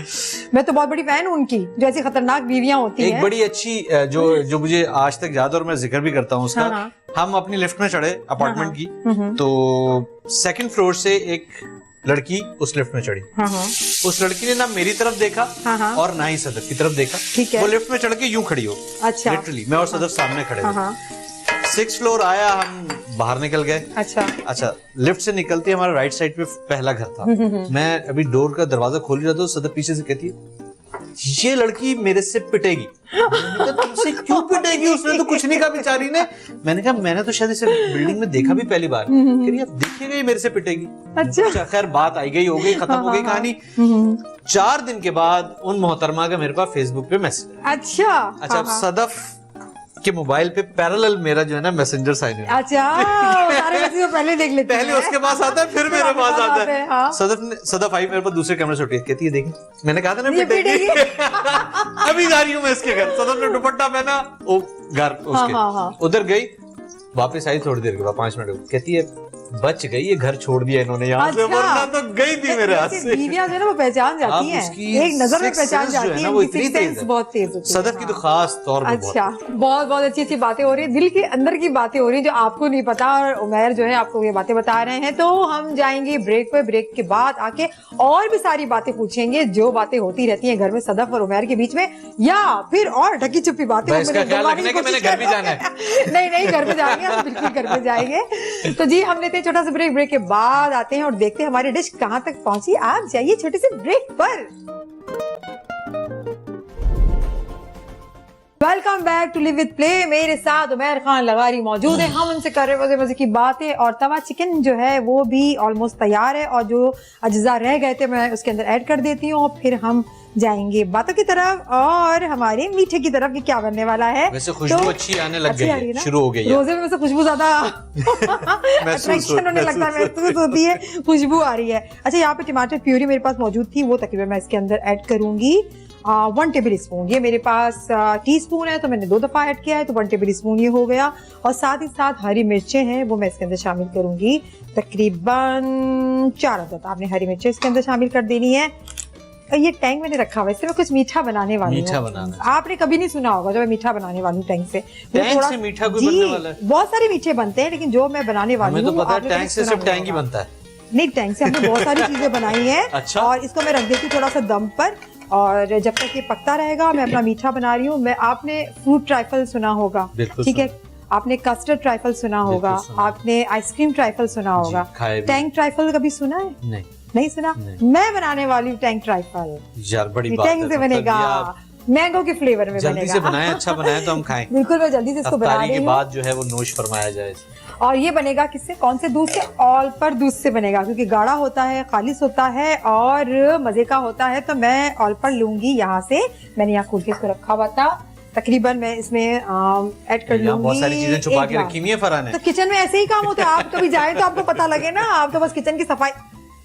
मैं तो बहुत बड़ी फैन हूँ उनकी, जो ऐसी खतरनाक बीवियां होती हैं। एक बड़ी अच्छी जो मुझे आज तक याद और मैं जिक्र भी करता हूँ उसका, हम अपनी लिफ्ट में चढ़े अपार्टमेंट की, तो 2nd फ्लोर से एक लड़की उस लिफ्ट में चढ़ी। उस लड़की ने ना मेरी तरफ देखा और ना ही सदफ की तरफ देखा। ठीक है। वो लिफ्ट में चढ़ के यूं खड़ी हो, अच्छा, लिटरली मैं और सदफ सामने खड़े थे। 6th फ्लोर आया, हम बाहर निकल गए। अच्छा, लिफ्ट से निकलते हमारा राइट साइड पे पहला घर था। मैं अभी डोर का दरवाजा खोल रहा था तो सदफ पीछे से कहती है ये लड़की मेरे से पिटेगी। मैंने कहा तुमसे क्यों पिटेगी, उसने तो कुछ नहीं कहा बेचारी ने। मैंने कहा मैंने तो शायद इसे बिल्डिंग में देखा भी पहली बार। कह रही अब देखिएगा ये मेरे से पिटेगी। अच्छा, खैर बात आई गई, हो गई, खत्म हो गई कहानी। 4 दिन के बाद उन मोहतरमा का मेरे पास फेसबुक पे मैसेज। अच्छा, सदफ के मोबाइल पे पैरेलल मेरा जो है ना मैसेंजर साइन है। अच्छा, सारे मैसेज पहले देख लेते हैं, पहले उसके पास आता है फिर मेरे पास आता है। सदफ आई मेरे पास दूसरे कैमरे से उठी, कहती है देखी मैंने कहा था ना पिटेगी। अभी जा रही हूँ मैं इसके घर। सदफ ने दुपट्टा पहना, वो घर उसके उधर गई, वापस आई थोड़ी देर के बाद 5 मिनट, कहती है बच गई, ये घर छोड़ दिया इन्होंने यहाँ से, वरना तो गई थी मेरे हाथ से। बीवियां जो है ना वो पहचान जाती हैं, एक नजर में पहचान जाती हैं, वो इतनी तेज है, बहुत तेज होती है। सदफ की तो खास तौर पे। अच्छा, बहुत अच्छी बातें हो रही है, दिल के अंदर की बातें हो रही है जो आपको नहीं पता, और उमैर जो है आपको ये बातें बता रहे हैं। तो हम जाएंगे ब्रेक पे, ब्रेक के बाद आके और भी सारी बातें पूछेंगे जो बातें होती रहती हैं घर में सदफ और उमैर के बीच में, या फिर और ढकी छुपी बातें। मैंने घर भी जाना है। नहीं, घर पे जाएंगे हम, बिल्कुल घर पे जाएंगे। तो जी, हम लेते हैं छोटा सा ब्रेक के बाद आते हैं और देखते हैं हमारी डिश कहां तक पहुंची। आप जाइए छोटे से ब्रेक पर। Welcome back to live with play. मेरे साथ उमैर खान लगारी मौजूद है, हम उनसे कर रहे हैं मजे की बातें। और तवा चिकन जो है वो भी ऑलमोस्ट तैयार है, और जो अज्जा रह गए थे मैं उसके अंदर ऐड कर देती हूँ, और फिर हम जाएंगे बातों की तरफ और हमारे मीठे की तरफ कि क्या बनने वाला है। वैसे खुशबू अच्छी आने लग गई है, शुरू हो गई है। रोजे में वैसे खुशबू ज्यादा अट्रैक्शन होने लगता है, महसूस होती है, खुशबू आ रही है। अच्छा, यहाँ पे टमाटर प्यूरी मेरे पास मौजूद थी, वो तकरीबन मैं इसके अंदर ऐड करूंगी 1 टेबल स्पून। ये मेरे पास टीस्पून है तो मैंने 2 दफा ऐड किया है, तो 1 टेबल स्पून ये हो गया। और साथ ही साथ हरी मिर्चें हैं वो मैं इसके अंदर शामिल करूंगी, तकरीबन 4 अदद आपने हरी मिर्चें इसके अंदर शामिल कर देनी है। ये टैंग मैंने रखा हुआ है, इससे मैं कुछ मीठा बनाने वाली हूँ। आपने कभी नहीं सुना होगा जो मैं मीठा बनाने वाली हूँ टैंग से। टैंग से मीठा कोई बनने वाला है? बहुत सारे मीठे बनते हैं, लेकिन जो मैं बनाने वाली हूँ, टैंग से सिर्फ टैंग ही बनता है। नहीं, टैंग से हमने बहुत सारी चीजें बनाई है। अच्छा। और इसको मैं रख देती हूँ थोड़ा सा दम पर, और जब तक ये पकता रहेगा मैं अपना मीठा बना रही हूँ। मैं आपने फ्रूट ट्राइफल सुना होगा, ठीक है, आपने कस्टर्ड ट्राइफल सुना होगा, आपने आइसक्रीम ट्राइफल सुना होगा, टैंग ट्राइफल कभी सुना है? नहीं सुना? मैं बनाने वाली हूँ टैंग ट्राइफल यार, बड़ी बात है। टैंग से बनेगा, मैंगो के फ्लेवर में जल्दी से बनाए, अच्छा बनाए तो हम खाएं। बिल्कुल, मैं जल्दी से इसको बना रही हूँ, के बाद जो है वो नोश फरमाया जाए। और ये बनेगा किससे, कौन से दूध से? ऑल पर दूध से बनेगा, क्योंकि गाढ़ा होता है, खालिस होता है और मजे का होता है। तो मैं ऑल पर लूंगी, यहाँ से मैंने यहाँ खोल के इसको रखा हुआ था। तकरीबन मैं इसमें ऐड कर लूंगी, बहुत सारी चीजें छुपा के रखी हुई है फरहान ने। तो किचन में ऐसे ही काम होता है, आप कभी जाए तो आपको पता लगे ना। आप तो बस किचन की सफाई,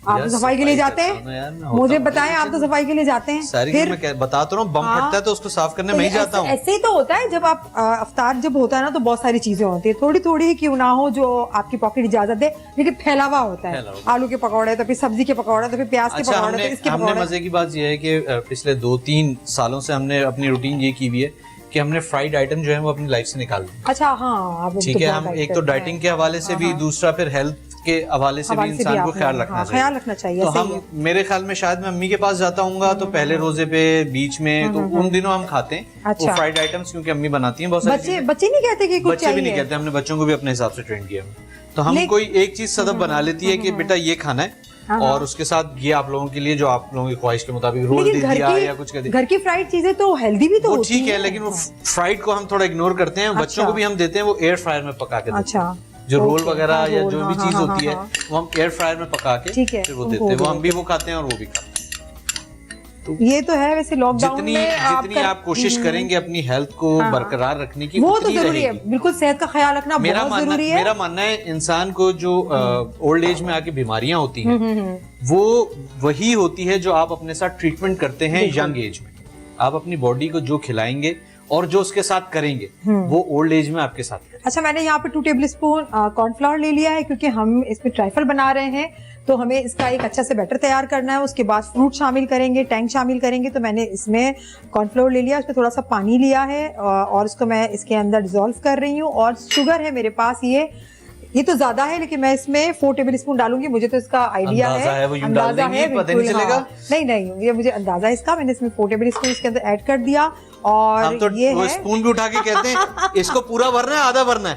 आप तो सफाई के लिए जाते हैं, मुझे बताएं, आप तो सफाई के लिए जाते हैं। फिर मैं बताता हूँ, बम फटता है तो उसको साफ करने में ही जाता हूँ। ऐसे ही तो होता है, जब आप अफ्तार जब होता है ना, तो बहुत सारी चीजें होती है, थोड़ी थोड़ी ही क्यों ना हो, जो आपकी पॉकेट इजाजत दे, लेकिन फैलावा होता है। आलू के पकौड़े, तो फिर सब्जी के पकौड़े, तो फिर प्याज के पकौड़े, तो इसके पकौड़े। हमने मजे की बात यह है कि पिछले 2-3 सालों से हमने अपनी रूटीन ये की हुई है कि हमने फ्राइड आइटम जो है वो अपनी लाइफ से निकाल दी। अच्छा, हाँ, ठीक है, हम एक तो डाइटिंग के हवाले से भी, दूसरा फिर हेल्थ के हवाले से भी इंसान को ख्याल रखना चाहिए। ख्याल रखना चाहिए। तो हम, मेरे ख्याल में शायद मैं अम्मी के पास जाता हूँ तो पहले रोजे पे बीच में, तो उन दिनों हम खाते हैं वो फ्राइड आइटम्स, क्योंकि अम्मी बनाती हैं बहुत सारी। बच्चे नहीं कहते कि कुछ बच्चे भी नहीं कहते, हमने बच्चों को भी अपने हिसाब से ट्रेन किया। तो हम कोई एक चीज सदफ बना लेती है कि बेटा ये खाना है, और उसके साथ ये आप लोगों के लिए जो आप लोगों की ख्वाहिश के मुताबिक रोल दे दिया या कुछ कर दिया। घर की फ्राइड चीजें तो हेल्दी भी तो होती ठीक है, लेकिन वो फ्राइड को हम थोड़ा इग्नोर करते हैं। बच्चों को भी हम देते हैं वो एयर फ्रायर में पका के देते हैं। जो रोल वगैरह या जो भी चीज होती है वो हम एयर फ्रायर में पका के फिर वो देते हैं, वो हम भी वो खाते हैं और वो भी खाते हैं। तो ये तो है वैसे लॉकडाउन में जितनी आप कोशिश करेंगे अपनी हेल्थ को बरकरार रखने की, वो तो जरूरी है, बिल्कुल सेहत का ख्याल रखना बहुत जरूरी है। मेरा मानना है इंसान को जो ओल्ड एज में आके बीमारियां होती हैं वो वही होती है जो आप अपने साथ ट्रीटमेंट करते हैं यंग एज में। आप अपनी बॉडी को जो खिलाएंगे और जो उसके साथ करेंगे वो ओल्ड एज में आपके साथ करेंगे। अच्छा, मैंने यहाँ पे 2 टेबल स्पून कॉर्नफ्लावर ले लिया है, क्योंकि हम इसमें ट्राइफल बना रहे हैं तो हमें इसका एक अच्छा से बैटर तैयार करना है। उसके बाद फ्रूट शामिल करेंगे, टैंग शामिल करेंगे। तो मैंने इसमें कॉर्नफ्लोर ले लिया, उसमें थोड़ा सा पानी लिया है और उसको मैं इसके अंदर डिसॉल्व कर रही हूँ। और शुगर है मेरे पास, ये तो ज्यादा है, लेकिन मैं इसमें 4 टेबल स्पून डालूंगी। मुझे तो इसका आइडिया है, अंदाजा है, पता नहीं चलेगा। नहीं, ये मुझे अंदाजा है इसका। मैंने इसमें 4 टेबल स्पून इसके अंदर ऐड कर दिया। और हम तो ये वो स्पून भी उठा के कहते हैं इसको पूरा भरना है, आधा भरना है।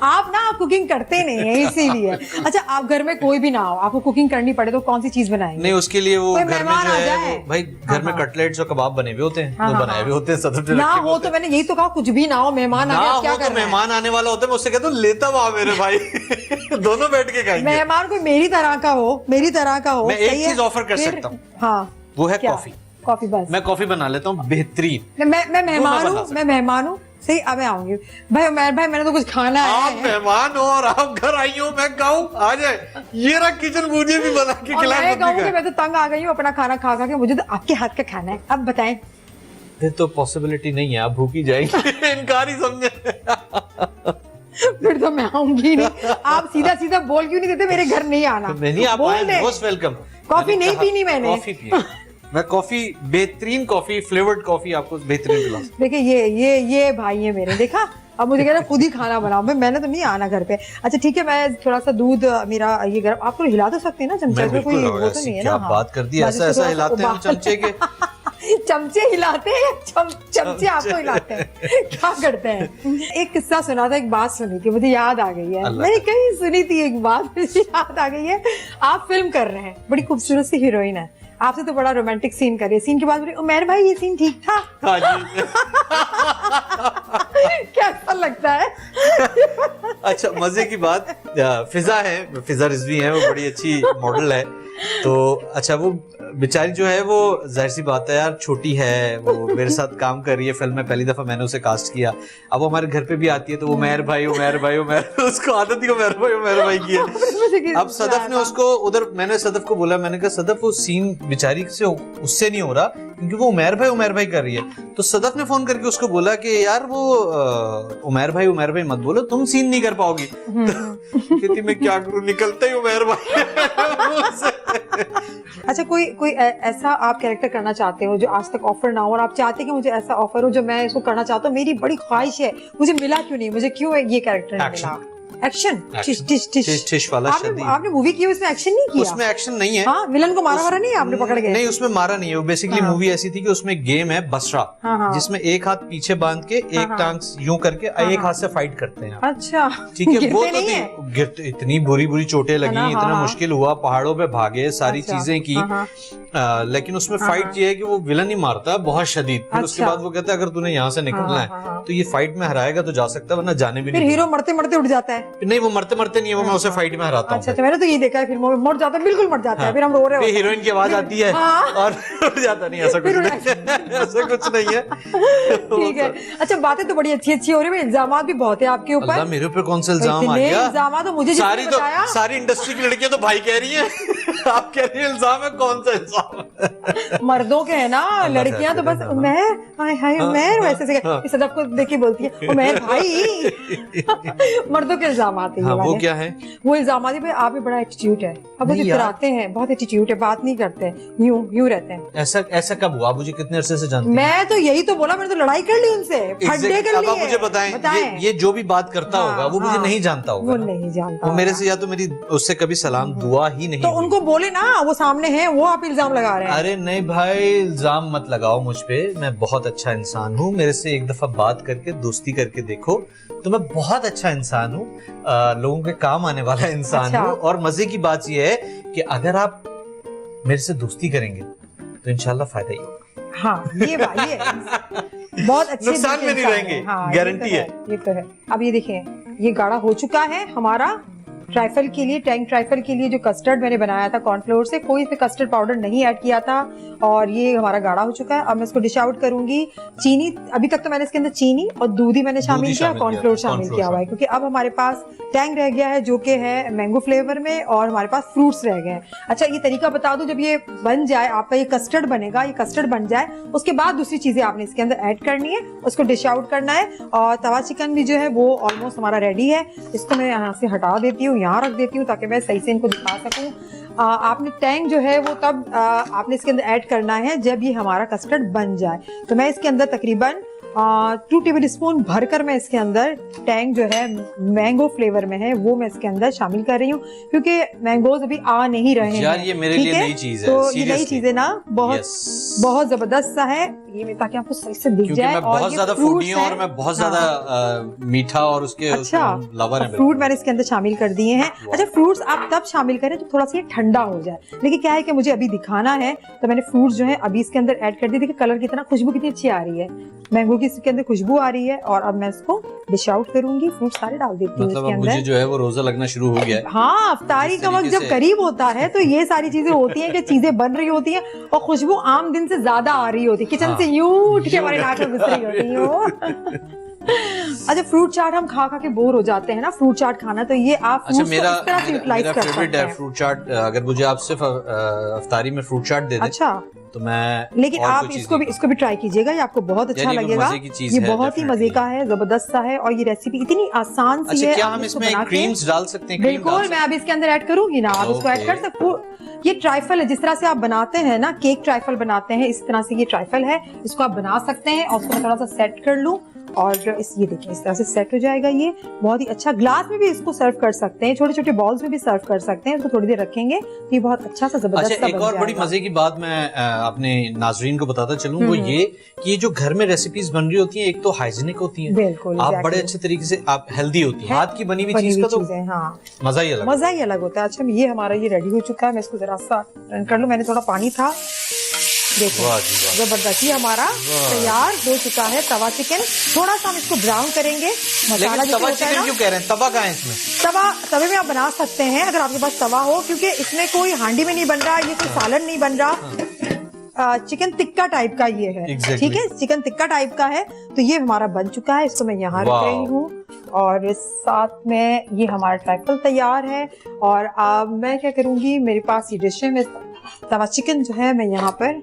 आप ना कुकिंग करते नहीं है इसीलिए। अच्छा, आप घर में कोई भी ना हो, आपको कुकिंग करनी पड़े तो कौन सी चीज बनाएंगे? नहीं, उसके लिए वो घर में जो है वो भाई घर में कटलेट्स और कबाब बने हुए होते हैं, वो बनाए हुए होते हैं। ना हो तो मैंने यही तो कहा, कुछ भी ना हो, मेहमान आ गया क्या करना है? मेहमान आने वाला होता है, मैं उससे कहता हूँ लेता हुआ मेरे भाई दोनों बैठ के खाएंगे। मेहमान कोई मेरी तरह का हो, मेरी तरह का हो। मैं एक चीज ऑफर कर सकता हूँ, हाँ, वो है कॉफी। बस मैं कॉफी बना लेता हूँ बेहतरीन। मैं मेहमान हूँ सही। अब मैं आऊंगी भाई, मैंने तो कुछ खाना है। आप मेहमान हो और आप घर आई हो, मैं कहूँ आ जाए, ये रहा किचन, मुझे भी बना के खिलाए। मैं तो तंग आ गई हूँ अपना खाना खा के, मुझे तो आपके हाथ का खाना है। अब बताएं। ये तो पॉसिबिलिटी नहीं है, आप भूखी जाएंगे। इनकार ही समझे। फिर तो मैं आऊंगी नहीं। आप सीधा सीधा बोल क्यों नहीं देते मेरे घर नहीं आना? नहीं, आप मोस्ट वेलकम। कॉफी नहीं पीनी मैंने, कॉफी पी। मैं कॉफी, बेहतरीन कॉफी, फ्लेवर्ड कॉफी आपको बेहतरीन पिला। देखिए ये भाई है मेरे, देखा अब मुझे कह रहा खुद ही खाना बनाओ। मैंने तो नहीं आना घर पे। अच्छा ठीक है, मैं थोड़ा सा दूध मेरा ये गर्म, आप तो हिला तो सकते हैं ना चमचे में, कोई वो तो नहीं है ना? बात कर दी, ऐसा हिलाते हैं चमचे के। चमचे हिलाते हैं, चमचे आपको हिलाते हैं, क्या करते हैं? एक किस्सा सुना था, एक बात सुनी थी, मुझे याद आ गई है। मैंने कहीं सुनी थी एक बात, मुझे याद आ गई है। आप फिल्म कर रहे हैं, बड़ी खूबसूरत सी हीरोइन है, आपसे तो बड़ा रोमांटिक सीन करिए। सीन के बाद बोले उमैर भाई ये सीन ठीक था। हाँ जी। कैसा लगता है? अच्छा, मजे की बात, फिजा है, फिजा रिजवी है, वो बड़ी अच्छी मॉडल है। तो अच्छा, वो बेचारी जो है वो जाहिर सी बात है यार, छोटी है, वो मेरे साथ काम कर रही है फिल्म में, पहली दफा मैंने उसे कास्ट किया। अब वो हमारे घर पे भी आती है तो वो उमैर भाई उसको आदत ही उमैर भाई की है। अब सदफ ने उसको उधर, मैंने सदफ को बोला, मैंने कहा सदफ वो सीन बेचारी से उससे नहीं हो रहा क्योंकि वो उमैर भाई कर रही है। तो सदफ ने फोन करके उसको बोला कि यार वो उमैर भाई मत बोलो, तुम सीन नहीं कर पाओगी। कहती मैं क्या करूं, निकलते ही उमैर भाई। अच्छा, कोई ऐसा आप कैरेक्टर करना चाहते हो जो आज तक ऑफर ना हो, और आप चाहते हैं कि मुझे ऐसा ऑफर हो जो मैं इसको करना चाहता हूँ, मेरी बड़ी ख्वाहिश है, मुझे मिला क्यों नहीं, मुझे क्यों ये कैरेक्टर नहीं मिला? एक्शन टिश वाला। आपने मूवी की, उसमें एक्शन नहीं किया? उसमें एक्शन नहीं है। हाँ, विलन को मारा नहीं आपने पकड़ के? नहीं, उसमें मारा नहीं है। वो बेसिकली मूवी ऐसी थी कि उसमें गेम है बसरा, जिसमें एक हाथ पीछे बांध के एक टांग यूं करके एक हाथ से फाइट करते हैं। अच्छा ठीक है, वो तो गिरते, इतनी बुरी चोटें लगी, इतना मुश्किल हुआ, पहाड़ों पे भागे, सारी चीजें की, लेकिन उसमें फाइट ये है कि वो विलन ही मारता है बहुत शदीद। फिर उसके बाद वो कहता है अगर तूने यहाँ से निकलना है तो ये फाइट में हराएगा तो जा सकता है, वरना जाने भी नहीं। हीरो मरते मरते उठ जाता है? नहीं, वो मरते नहीं है, वो मैं उसे फाइट में हराता हूँ। अच्छा, मैंने तो ये देखा है फिल्मों में, मर जाता है, बिल्कुल मर जाता है, फिर हम रो रहे हैं, हीरोइन की आवाज आती है और उठ जाता नहीं, ऐसा कुछ नहीं, ऐसा कुछ नहीं है। ठीक है। अच्छा, बातें तो बड़ी अच्छी हो रही है, इल्जाम भी बहुत है आपके ऊपर। मेरे ऊपर कौन सा इल्जाम आ गया? इल्जाम तो मुझे सारी इंडस्ट्री की लड़कियां तो भाई कह रही है। आप कह रही है इल्जाम है, कौन सा इल्जाम? मर्दों के है ना, लड़कियां तो बस उमर, हाय हाय उमर, वैसे से इस सदफ को देख के बोलती है उमर भाई। मर्दों के इल्जाम आते हैं। वो क्या है? वो इल्जाम आते हैं, भाई आप भी बड़ा एटीट्यूड है, अब वो इतराते हैं, बहुत एटीट्यूड है, बात नहीं करते, यूं रहते हैं। ऐसा कब हुआ? मुझे कितने अरसे से जानते हैं? मैं तो यही तो बोला, मैंने तो लड़ाई कर ली उनसे, फड्डे कर लिए। अब आप मुझे बताएं, ये जो भी बात करता होगा वो मुझे नहीं जानता होगा। वो नहीं जानता, वो मेरे से या तो मेरी उससे कभी सलाम दुआ ही नहीं। तो उनको बोले ना, वो सामने है, वो आप इल्जाम लगा रहे हैं। अरे नहीं भाई, इल्जाम मत लगाओ मुझ पे, मैं बहुत अच्छा इंसान हूँ। मेरे से एक दफा बात करके दोस्ती करके देखो, तो मैं बहुत अच्छा इंसान हूँ, लोगों के काम आने वाला इंसान हूँ। और मजे की बात यह है कि अगर आप मेरे से दोस्ती करेंगे तो इंशाल्लाह फायदा ही होगा। हाँ, ये बहुत अच्छे नुकसान में नहीं रहेंगे, गारंटी है। ये तो है। अब ये देखिए, ये गाढ़ा हो चुका है हमारा। ट्राइफल के लिए, टैंग ट्राइफल के लिए जो कस्टर्ड मैंने बनाया था कॉर्नफ्लोर से, कोई इसमें कस्टर्ड पाउडर नहीं ऐड किया था, और ये हमारा गाढ़ा हो चुका है। अब मैं इसको डिश आउट करूंगी। चीनी, अभी तक तो मैंने इसके अंदर चीनी और दूध ही मैंने शामिल किया, कॉर्नफ्लोर शामिल किया हुआ है, क्योंकि अब हमारे पास टैंग रह गया है जो कि है मैंगो फ्लेवर में, और हमारे पास फ्रूट्स रह गए हैं। अच्छा, ये तरीका बता दूं, जब ये बन जाए आपका, ये कस्टर्ड बनेगा, ये कस्टर्ड बन जाए, उसके बाद दूसरी चीजें आपने इसके अंदर ऐड करनी है, उसको डिश आउट करना है। और तवा चिकन भी जो है वो ऑलमोस्ट हमारा रेडी है। इसको मैं यहाँ से हटा देती हूँ, यहाँ रख देती हूँ ताकि मैं सही से इनको दिखा सकूं। आपने टैंग जो है वो तब आपने इसके अंदर ऐड करना है जब ये हमारा कस्टर्ड बन जाए। तो मैं इसके अंदर तकरीबन 2 टेबल स्पून भरकर मैं इसके अंदर टैंग जो है मैंगो फ्लेवर में है वो मैं इसके अंदर शामिल कर रही हूँ, क्योंकि मैंगोज अभी आ नहीं रहे हैं। यार ये मेरे लिए नई चीज है। तो ये नई चीज है ना, बहुत जबरदस्त सा है ये, ताकि आपको सही से दिख जाए। मैं बहुत ज्यादा फूडी हूँ और मैं बहुत ज्यादा मीठा और उसके लवर है। फ्रूट मैंने इसके अंदर शामिल कर दिए हैं। अच्छा, फ्रूट्स आप तब शामिल करें तो थोड़ा सा ये ठंडा हो जाए, लेकिन क्या है कि मुझे अभी दिखाना है, तो मैंने फ्रूट्स जो है अभी इसके अंदर ऐड कर दिए। देखिए कलर कितना, खुशबू कितनी अच्छी आ रही है, मैंगो की इसके अंदर खुशबू आ रही है। और अब मैं इसको डिश आउट करूंगी, फ्रूट सारे डाल देती हूँ इसके अंदर। मुझे जो है वो रोजा लगना शुरू हो गया है। हाँ, इफ्तारी का वक्त जब करीब होता है तो ये सारी चीजें होती हैं कि चीजें बन रही होती हैं और खुशबू आम दिन से ज्यादा आ रही होती है, किचन से यूं उठ के हमारे नाक में घुस रही होती हो। अच्छा, फ्रूट चाट हम खा खा के बोर हो जाते हैं ना, फ्रूट चाट खाना, तो ये आप मेरा फेवरेट है फ्रूट चाट। अगर मुझे आप सिर्फ इफ्तारी में फ्रूट चाट दे दें, अच्छा, तो मैं, लेकिन आप इसको भी ट्राई कीजिएगा, ये आपको बहुत अच्छा लगेगा। ये बहुत ही मजे का है, जबरदस्त सा है, और ये रेसिपी इतनी आसान सी है। क्या हम इसमें क्रीम्स डाल सकते हैं? बिल्कुल, मैं अभी इसके अंदर ऐड करूंगी ना, आप इसको ऐड कर सकते हो। ये ट्राइफल है, जिस तरह से आप बनाते हैं ना, केक ट्राइफल बनाते हैं, इस तरह से ये ट्राइफल है, इसको आप बना सकते हैं। और उसको मैं थोड़ा सा सेट कर लूं, और ये देखिए इस तरह से सेट हो जाएगा। ये बहुत ही अच्छा, ग्लास में भी इसको सर्व कर सकते हैं, छोटे छोटे बॉल्स में भी सर्व कर सकते हैं। इसको थोड़ी देर रखेंगे तो ये बहुत अच्छा सा जबरदस्त। अच्छा, एक और बड़ी मजे की बात मैं अपने नाजरीन को बताता चलूं, वो ये कि ये जो घर में रेसिपीज बन रही होती हैं, एक तो हाइजीनिक होती हैं, बिल्कुल, आप बड़े अच्छे तरीके से, आप हेल्दी होती है, हाथ की बनी हुई चीज का तो मजा ही अलग होता है। अच्छा, ये हमारा ये रेडी हो चुका है, मैं इसको जरा सा रन कर लूं। मैंने थोड़ा पानी था, देखो जबरदस्त, ये हमारा तैयार हो चुका है तवा चिकन। थोड़ा सा हम इसको ब्राउन करेंगे। मसाला तवा चिकन क्यों कह रहे हैं? तवा कहाँ है इसमें? तवे में आप बना सकते हैं अगर आपके पास तवा हो, क्योंकि इसमें कोई हांडी में नहीं बन रहा, ये कोई सालन नहीं बन रहा, चिकन टिक्का टाइप का ये है। ठीक है, चिकन टिक्का टाइप का है। तो ये हमारा बन चुका है, इसको मैं यहाँ रख रही हूँ, और साथ में ये हमारा ट्राइफल तैयार है। और अब मैं क्या करूंगी, मेरे पास ये डिश है, मैं तवा चिकन जो है मैं यहाँ पर,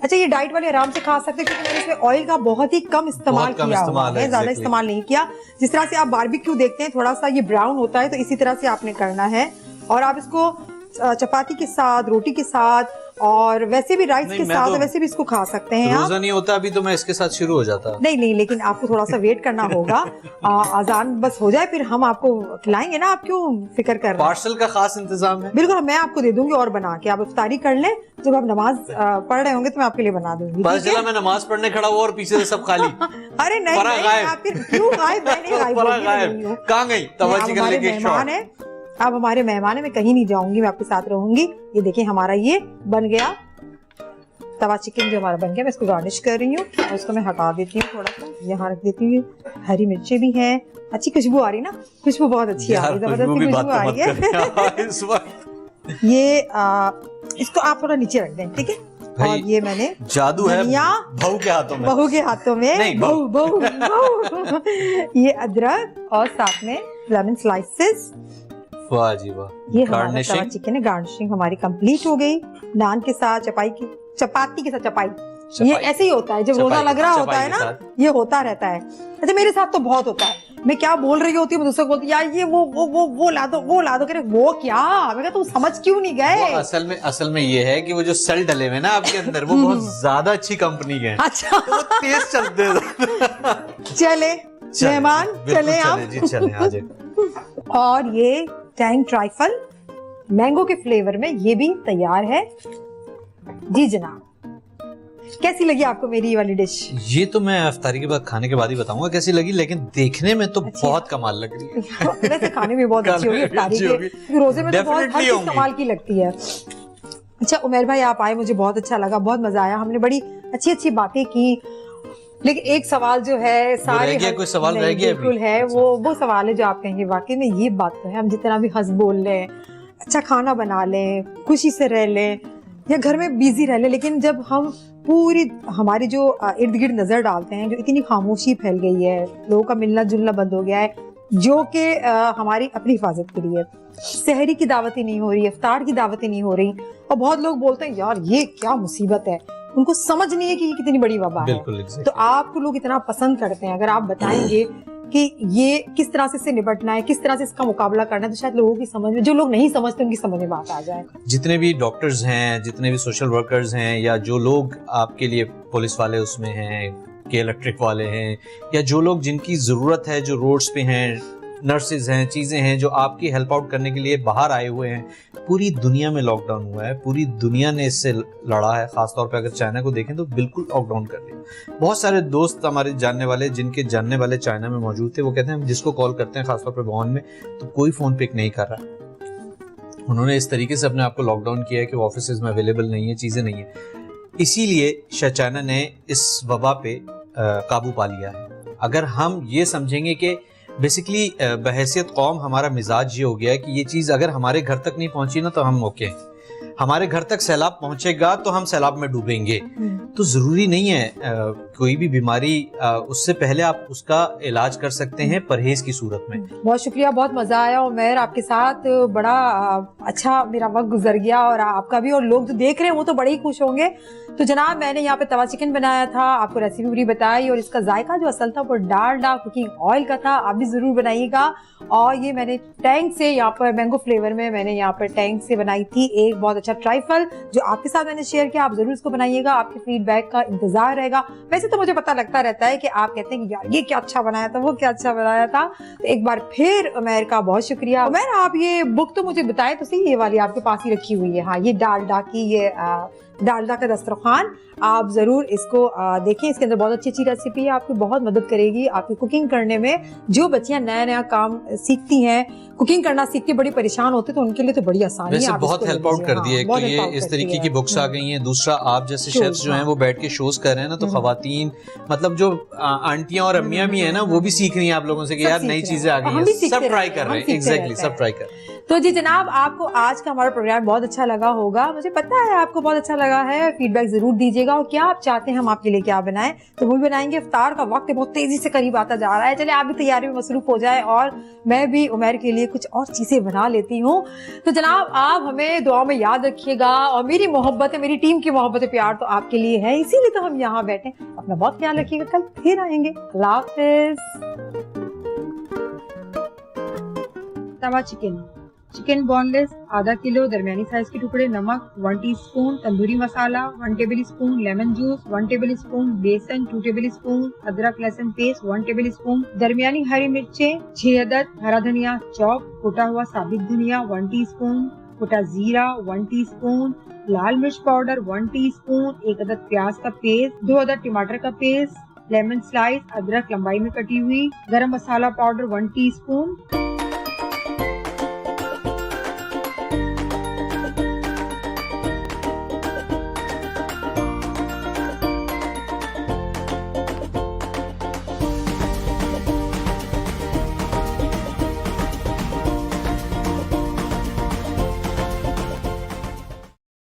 अच्छा, ये डाइट वाले आराम से खा सकते हैं, क्योंकि मैंने इसमें ऑयल का बहुत ही कम इस्तेमाल किया हुआ है, ज्यादा इस्तेमाल नहीं किया। जिस तरह से आप बारबेक्यू देखते हैं, थोड़ा सा ये ब्राउन होता है, तो इसी तरह से आपने करना है। और आप इसको चपाती के साथ, रोटी के साथ, और वैसे भी राइस के साथ, वैसे भी इसको खा सकते हैं। रोजा नहीं होता अभी तो मैं इसके साथ शुरू हो जाता। नहीं, लेकिन आपको थोड़ा सा वेट करना होगा, अजान बस हो जाए फिर हम आपको खिलाएंगे ना, आप क्यों फिक्र कर रहे हैं? पार्सल का खास इंतजाम है। बिल्कुल, मैं आपको दे दूंगी और बना के, आप इफ्तारी कर लें, जब आप नमाज पढ़ रहे होंगे तो मैं आपके लिए बना दूंगी। पता चला मैं नमाज पढ़ने खड़ा हुआ और पीछे से सब खाली। अरे नहीं, आप फिर क्यों गायब? कहाँ गई? तवा चिकन लेके मेहमान है, आप हमारे मेहमान है, मैं कहीं नहीं जाऊंगी, मैं आपके साथ रहूंगी। ये देखिए हमारा ये बन गया तवा चिकन, जो हमारा बन गया। मैं इसको गार्निश कर रही हूँ और इसको मैं हटा देती हूँ, थोड़ा सा यहाँ रख देती हूँ। हरी मिर्चें भी हैं, अच्छी खुशबू आ रही ना, खुशबू बहुत अच्छी आ रही है, जबरदस्त खुशबू आ रही है। ये इसको आप थोड़ा नीचे रख दें, ठीक है। और ये मैंने जादू है बहू के हाथों में, बहू के हाथों में, बहू ये अदरक और साथ में लेमन स्लाइसेस, वाह जी वाह। ये हमारा तवा गार्निशिंग चिकन है, गार्निशिंग हमारी कंप्लीट हो गई। नान के साथ चपाती के साथ चपाई, ये ऐसे ही होता है जब रोजा लग रहा होता है ना, ये होता रहता है। अच्छा मेरे साथ तो बहुत होता है, मैं क्या बोल रही होती हूँ, दूसरे को बोलती यार ये वो ला दो, वो ला दो। कह रहे वो क्या, मैं कहा तुम समझ क्यों नहीं गए। असल में ये है कि वो जो सेल डले हुए ना आपके अंदर, वो बहुत ज्यादा अच्छी कंपनी के हैं। अच्छा तो वो तेज चलते हैं। चले मेहमान, चले आप जी चले आ जाए। और ये टैंग ट्राइफल मैंगो के फ्लेवर में ये भी तैयार है। जी जनाब, कैसी लगी आपको मेरी ये वाली डिश? ये तो मैं इफ्तारी के बाद खाने के बाद ही बताऊंगा कैसी लगी, लेकिन देखने में तो बहुत कमाल लग रही है। वैसे खाने में बहुत अच्छी होगी इफ्तारी के, रोजे में तो बहुत हर चीज कमाल की लगती है। अच्छा उमर भाई आप आए, मुझे बहुत अच्छा लगा, बहुत मजा आया, हमने बड़ी अच्छी अच्छी बातें की। लेकिन एक सवाल जो है सारे कोई सवाल रह गया बिल्कुल है, वो सवाल है जो आप कहेंगे वाकई में ये बात तो है, हम जितना भी हंस बोल लें, अच्छा खाना बना लें, खुशी से रह लें या घर में बिजी रह लें, लेकिन जब हम पूरी हमारी जो इर्द गिर्द नजर डालते हैं, जो इतनी खामोशी फैल गई है, लोगों का मिलना जुलना बंद हो गया है, जो कि हमारी अपनी हिफाजत के लिए सहरी की दावतें नहीं हो रही, इफ्तार की दावतें नहीं हो रही, और बहुत लोग बोलते हैं यार ये क्या मुसीबत है, उनको समझ नहीं है कि ये कितनी बड़ी वबा है। तो आपको लोग इतना पसंद करते हैं, अगर आप बताएंगे कि ये किस तरह से इससे निपटना है, किस तरह से इसका मुकाबला करना है, तो शायद लोगों की समझ में, जो लोग नहीं समझते उनकी समझ में बात आ जाए। जितने भी डॉक्टर्स हैं, जितने भी सोशल वर्कर्स हैं, या जो लोग आपके लिए पुलिस वाले उसमें हैं, के इलेक्ट्रिक वाले हैं, या जो लोग जिनकी ज़रूरत है, जो रोड्स पे हैं, नर्सेज हैं, चीज़ें हैं, जो आपकी हेल्प आउट करने के लिए बाहर आए हुए हैं। पूरी दुनिया में लॉकडाउन हुआ है, पूरी दुनिया ने इससे लड़ा है। ख़ासतौर पे अगर चाइना को देखें तो बिल्कुल लॉकडाउन कर दिया। बहुत सारे दोस्त हमारे जानने वाले, जिनके जानने वाले चाइना में मौजूद थे, वो कहते हैं जिसको कॉल करते हैं खासतौर पे वॉन में, तो कोई फ़ोन पिक नहीं कर रहा। उन्होंने इस तरीके से अपने आप को लॉकडाउन किया है कि ऑफिस में अवेलेबल नहीं है, चीज़ें नहीं है। इसीलिए शायद चाइना ने इस वबा पे काबू पा लिया है। अगर हम ये समझेंगे कि बेसिकली बहैसियत कौम हमारा मिजाज ये हो गया है कि ये चीज़ अगर हमारे घर तक नहीं पहुंची ना तो हम ओके, हमारे घर तक सैलाब पहुंचेगा तो हम सैलाब में डूबेंगे। तो ज़रूरी नहीं है कोई भी बीमारी, उससे पहले आप उसका इलाज कर सकते हैं परहेज की सूरत में। बहुत शुक्रिया, बहुत मजा आया उमर, आपके साथ बड़ा अच्छा मेरा वक्त गुजर गया, और आपका भी, और लोग जो देख रहे हैं वो तो बड़े ही खुश होंगे। तो जनाब मैंने यहाँ पे तवा चिकन बनाया था, आपको रेसिपी पूरी बताई, और इसका जायका जो असल था वो डालडा कुकिंग ऑयल का था, आप भी जरूर बनाइएगा। और ये मैंने टैंग से, यहाँ पर मैंगो फ्लेवर में मैंने यहाँ पर टैंग से बनाई थी एक बहुत अच्छा ट्राइफल, जो आपके साथ मैंने शेयर किया। आप जरूर इसको बनाइएगा, आपके फीडबैक का इंतजार रहेगा। वैसे तो मुझे पता लगता रहता है कि आप कहते हैं कि यार ये क्या अच्छा बनाया था, वो क्या अच्छा बनाया था। तो एक बार फिर उमर का बहुत शुक्रिया। उमर आप ये बुक तो मुझे बताएं तो सही, ये वाली आपके पास ही रखी हुई है, हाँ ये डालडा की, ये डालडा का दस्तरखान, आप जरूर इसको देखें। इसके अंदर बहुत अच्छी अच्छी रेसिपी है, आपकी बहुत मदद करेगी आपकी कुकिंग करने में। जो बच्चियां नया नया काम सीखती हैं, कुकिंग करना सीखती, बड़ी परेशान होते, तो उनके लिए तो बड़ी आसानी है। बहुत हेल्प आउट कर दी है कि ये इस तरीके की बुक्स आ गई हैं। दूसरा, आप जैसे शेफ्स जो हैं वो बैठ के शोज कर रहे हैं ना, तो खवातीन मतलब जो आंटियां और अम्मियां भी हैं ना, वो भी सीख रही हैं आप लोगों से कि यार नई चीजें आ गई हैं, सब ट्राई कर रहे हैं। एग्जैक्टली, सब ट्राई कर रहे हैं। तो जी जनाब, आपको आज का हमारा प्रोग्राम बहुत अच्छा लगा होगा, मुझे पता है आपको बहुत अच्छा लगा है। फीडबैक जरूर दीजिएगा, और क्या आप चाहते हैं हम आपके लिए क्या बनाएं तो वो भी बनाएंगे। इफ्तार का वक्त बहुत तेजी से करीब आता जा रहा है, चले आप भी तैयारी में मसरूफ हो जाए, और मैं भी उमर के लिए कुछ और चीजें बना लेती हूँ। तो जनाब आप हमें दुआ में याद रखिएगा, और मेरी मोहब्बत है, मेरी टीम की मोहब्बत है, प्यार तो आपके लिए है, इसीलिए तो हम यहाँ बैठे। अपना बहुत ख्याल रखिएगा, कल फिर आएंगे। अल्लाह हाफिज। तवा चिकन, चिकन बोनलेस आधा किलो, दरमियानी साइज के टुकड़े, नमक 1 teaspoon, tandoori masala 1 table spoon, lemon juice 1 table spoon, बेसन 2 टेबल स्पून, अदरक लहसुन पेस्ट 1 टेबल स्पून, दरमियानी हरी मिर्चें 6 अदद, हरा धनिया चॉप, कुटा हुआ साबित धनिया 1 टीस्पून, कुटा जीरा 1 टीस्पून, लाल मिर्च पाउडर 1 टीस्पून, 1 अदद प्याज का पेस्ट, 2 अदद टमाटर का पेस्ट, लेमन स्लाइस, अदरक लंबाई में कटी हुई, गरम मसाला पाउडर 1 टीस्पून।